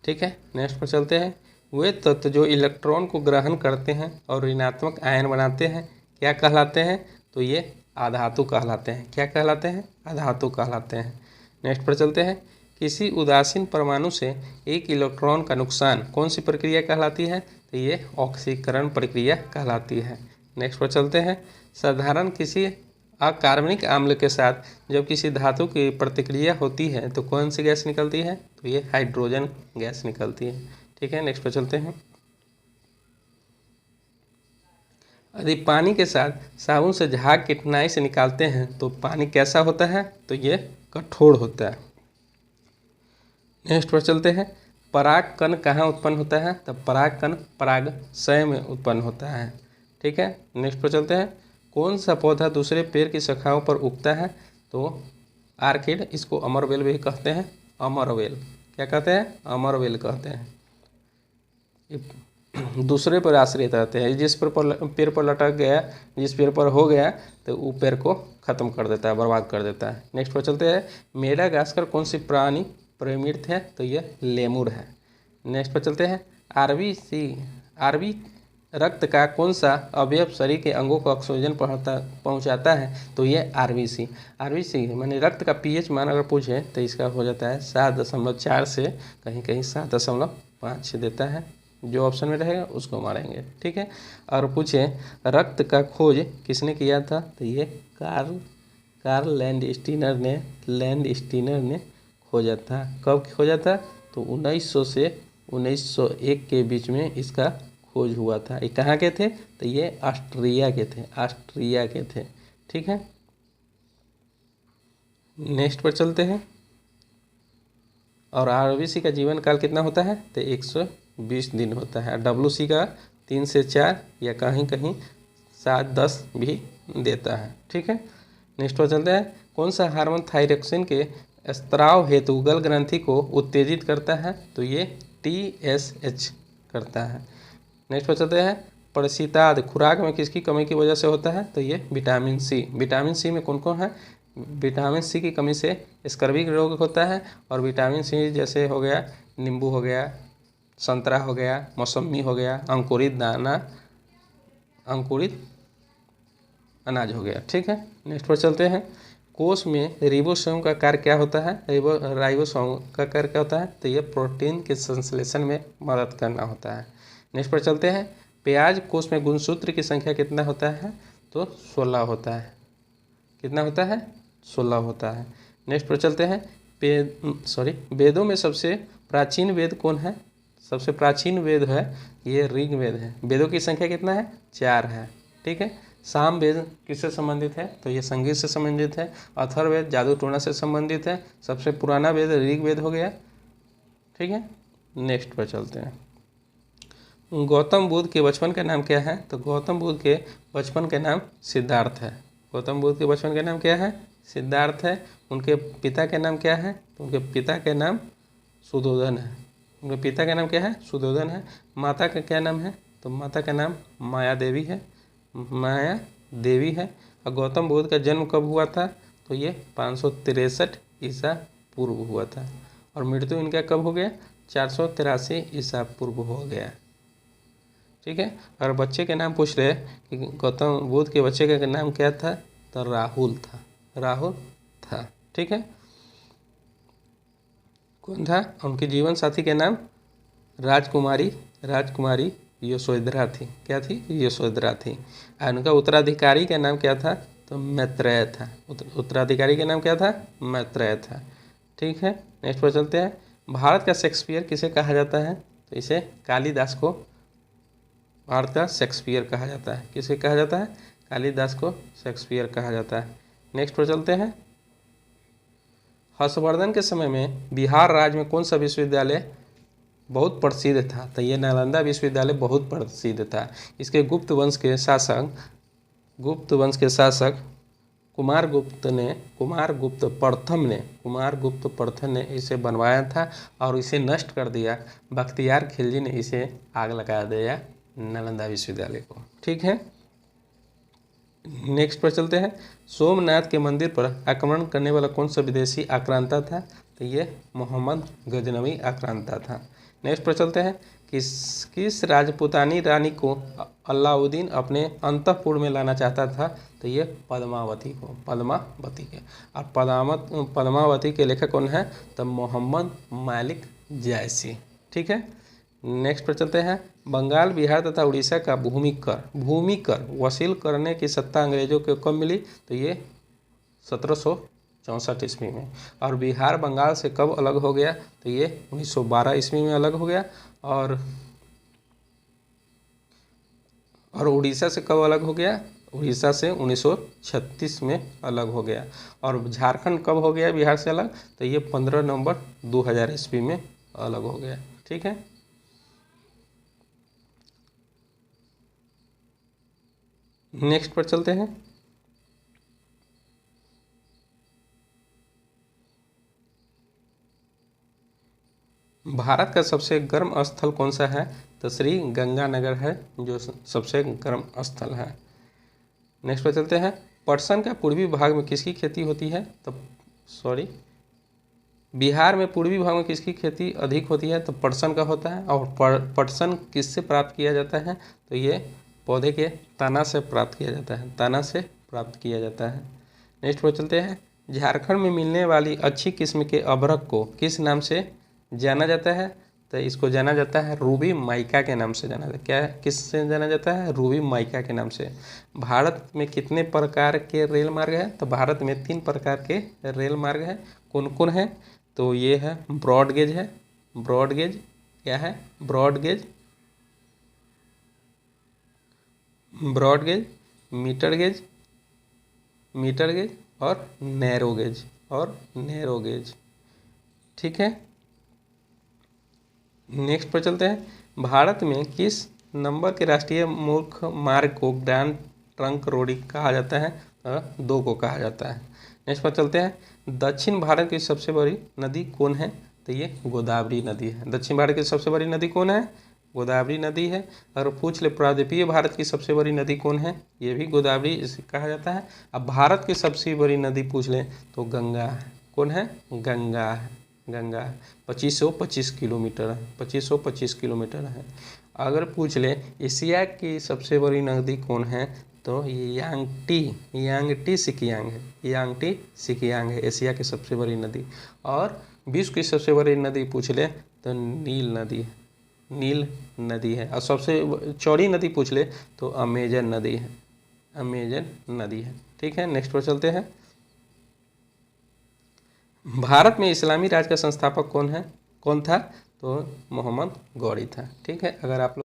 Speaker 1: ठीक है, नेक्स्ट पर चलते हैं। वे तत्व जो इलेक्ट्रॉन को ग्रहण करते हैं और ऋणात्मक आयन बनाते हैं क्या कहलाते हैं? तो ये अधातु कहलाते हैं। क्या कहलाते हैं? अधातु कहलाते हैं। नेक्स्ट पर चलते हैं। किसी उदासीन परमाणु से एक इलेक्ट्रॉन का नुकसान कौन सी प्रक्रिया कहलाती है? तो ये ऑक्सीकरण प्रक्रिया कहलाती है। नेक्स्ट पर चलते हैं। साधारण किसी अकार्बनिक अम्ल के साथ जब किसी धातु की प्रतिक्रिया होती है तो कौन सी गैस निकलती है? तो ये हाइड्रोजन गैस निकलती है। ठीक है, नेक्स्ट पर चलते हैं। यदि पानी के साथ साबुन से झाग कठिनाई से निकालते हैं तो पानी कैसा होता है? तो ये कठोर होता है। नेक्स्ट पर चलते हैं। पराग कण कहाँ उत्पन्न होता है? तो पराग कण परागाशय में उत्पन्न होता है। ठीक है, नेक्स्ट पर चलते हैं। कौन सा पौधा दूसरे पेड़ की शाखाओं पर उगता है? तो तो आर्किड, इसको अमरवेल भी कहते हैं, अमरवेल, क्या कहते हैं, अमरवेल कहते हैं। ये दूसरे पर आश्रित रहते हैं, जिस पेड़ पर लटक गया, जिस पेड़ पर हो गया तो वो पेड़ को ख़त्म कर देता है, बर्बाद कर देता है। नेक्स्ट पर चलते हैं, मेडागास्कर कौन सी प्राणी परिमित है, तो ये लेमुर है। नेक्स्ट पर चलते हैं, आरबी रक्त का कौन सा अवयव शरीर के अंगों को ऑक्सीजन पहुंचाता है, तो ये आरबीसी। आरबीसी माने रक्त का पीएच मान अगर पूछे तो इसका हो जाता है 7.4 से कहीं कहीं 7.5 देता है, जो ऑप्शन में रहेगा उसको मारेंगे, ठीक है। और पूछे रक्त का खोज किसने किया था, तो ये कार्ल लैंडस्टीनर ने खोजा था। कब खोजा था, तो 1900 से 1901 के बीच में इसका खोज हुआ था। ये कहाँ के थे, तो ये ऑस्ट्रिया के थे, ठीक है। नेक्स्ट पर चलते हैं, और आरबीसी का जीवन काल कितना होता है, तो 120 दिन होता है। डब्ल्यूसी का 3 से 4 या कहीं कहीं 7-10 भी देता है, ठीक है। नेक्स्ट पर चलते हैं, कौन सा हार्मोन थायरोक्सिन के स्त्राव हेतु गल ग्रंथि को उत्तेजित करता है, तो ये TSH करता है। नेक्स्ट पर चलते हैं, प्रशीताद खुराक में किसकी कमी की वजह से होता है, तो ये विटामिन सी। विटामिन सी में कौन कौन है, विटामिन सी की कमी से स्कर्वी रोग होता है, और विटामिन सी जैसे हो गया नींबू हो गया, संतरा हो गया, मौसमी हो गया, अंकुरित अनाज हो गया, ठीक है। नेक्स्ट पर चलते हैं, कोष में रिबोसोम का कार्य क्या होता है, राइबोसोम का कार्य क्या होता है, तो ये प्रोटीन के संश्लेषण में मदद करना होता है। नेक्स्ट पर चलते हैं, प्याज कोष में गुणसूत्र की संख्या कितना होता है, तो 16 होता है। कितना होता है, 16 होता है। नेक्स्ट पर चलते हैं, वेदों में सबसे प्राचीन वेद कौन है, सबसे प्राचीन वेद है ये ऋग्वेद है। वेदों की संख्या कितना है, 4 है, ठीक है। साम वेद किससे संबंधित है, तो ये संगीत से संबंधित है। अथर्ववेद जादू टोना से संबंधित है। सबसे पुराना वेद ऋग्वेद हो गया, ठीक है। नेक्स्ट पर चलते हैं, गौतम बुद्ध के बचपन का नाम क्या है, तो गौतम बुद्ध के बचपन का नाम सिद्धार्थ है। गौतम बुद्ध के बचपन का नाम क्या है, सिद्धार्थ है। उनके पिता का नाम क्या है, तो उनके पिता का नाम सुधोधन है। उनके पिता का नाम क्या है, सुधोधन है। माता का क्या नाम है, तो माता का नाम माया देवी है, माया देवी है। और गौतम बुद्ध का जन्म कब हुआ था, तो ये 563 ईसा पूर्व हुआ था। और मृत्यु इनका कब हो गया, 483 ईसा पूर्व हो गया, ठीक है। और बच्चे के नाम पूछ रहे कि गौतम बुद्ध के बच्चे का नाम क्या था, तो राहुल था, ठीक है। कौन था, उनके जीवन साथी के नाम राजकुमारी यशोधरा थी। क्या थी, यशोधरा थी। और उनका उत्तराधिकारी का नाम क्या था, तो मैत्रेय था। उत्तराधिकारी का नाम क्या था, मैत्रेय था, ठीक है। नेक्स्ट पर चलते हैं, भारत का शेक्सपियर किसे कहा जाता है, तो इसे कालिदास को भारत का शेक्सपियर कहा जाता है। किसे कहा जाता है, कालिदास को शेक्सपियर कहा जाता है। नेक्स्ट पर चलते हैं, हर्षवर्धन के समय में बिहार राज्य में कौन सा विश्वविद्यालय बहुत प्रसिद्ध था, तो ये नालंदा विश्वविद्यालय बहुत प्रसिद्ध था। इसके गुप्त वंश के शासक कुमारगुप्त प्रथम ने इसे बनवाया था और इसे नष्ट कर दिया। बख्तियार खिलजी ने इसे आग लगा दिया, नालंदा विश्वविद्यालय को, ठीक है। नेक्स्ट पर चलते हैं, सोमनाथ के मंदिर पर आक्रमण करने वाला कौन सा विदेशी आक्रांता था, तो ये मोहम्मद गजनवी आक्रांता था। नेक्स्ट पर चलते हैं, किस राजपूतानी रानी को अलाउद्दीन अपने अंतःपुर में लाना चाहता था, तो ये पद्मावती के। और पद्मावती के लेखक कौन है, तो मोहम्मद मालिक जायसी, ठीक है। नेक्स्ट पर चलते हैं, बंगाल, बिहार तथा उड़ीसा का भूमि कर वसूल करने की सत्ता अंग्रेजों को कब मिली, तो ये 1764 ईस्वी में। और बिहार बंगाल से कब अलग हो गया, तो ये 1912 ईस्वी में अलग हो गया। और उड़ीसा से कब अलग हो गया, उड़ीसा से 1936 में अलग हो गया। और झारखंड कब हो गया बिहार से अलग, तो ये 15 नवंबर 2000 ईस्वी में अलग हो गया, ठीक है। नेक्स्ट पर चलते हैं, भारत का सबसे गर्म स्थल कौन सा है? तो श्री गंगानगर है जो सबसे गर्म स्थल है। नेक्स्ट पर चलते हैं, पटसन का पूर्वी भाग में किसकी खेती होती है? तो बिहार में पूर्वी भाग में किसकी खेती अधिक होती है? तो पटसन का होता है। और पटसन किससे प्राप्त किया जाता है? तो ये पौधे के तना से प्राप्त किया जाता है, तना से प्राप्त किया जाता है। नेक्स्ट पर चलते हैं, झारखंड में मिलने वाली अच्छी किस्म के अभ्रक को किस नाम से जाना जाता है? तो इसको जाना जाता है रूबी माइका के नाम से जाना जाता है। क्या किससे जाना जाता है? रूबी माइका के नाम से। भारत में कितने प्रकार के रेल मार्ग है? तो भारत में 3 प्रकार के रेल मार्ग है। कौन कौन है? तो ये है ब्रॉड गेज है, ब्रॉड गेज क्या है? Broad gauge, broad gauge, metre gauge, metre gauge और नैरो गेज, और नैरो गेज। ठीक है, नेक्स्ट पर चलते हैं, भारत में किस नंबर के राष्ट्रीय मुख्य मार्ग को ग्रैंड ट्रंक रोड कहा जाता है? 2 को कहा जाता है। नेक्स्ट पर चलते हैं, दक्षिण भारत की सबसे बड़ी नदी कौन है? तो ये गोदावरी नदी है। दक्षिण भारत की सबसे बड़ी नदी कौन है? गोदावरी नदी है। अगर पूछ ले प्रायद्वीपीय भारत की सबसे बड़ी नदी कौन है? ये भी गोदावरी इसे कहा जाता है। अब भारत की सबसे बड़ी नदी पूछ ले तो गंगा है। कौन है? गंगा है, गंगा है। 2525 किलोमीटर है, 2525 किलोमीटर है। अगर पूछ ले एशिया की सबसे बड़ी नदी कौन है? तो ये यांगटी सिकियांग है, यांगटी सिकियांग है एशिया की सबसे बड़ी नदी। और विश्व की सबसे बड़ी नदी पूछ ले तो नील नदी है, नील नदी है। और सबसे चौड़ी नदी पूछ ले तो अमेजन नदी है, अमेजन नदी है। ठीक है, नेक्स्ट पर चलते हैं, भारत में इस्लामी राज का संस्थापक कौन था? तो मोहम्मद गौरी था। ठीक है, अगर आप लोग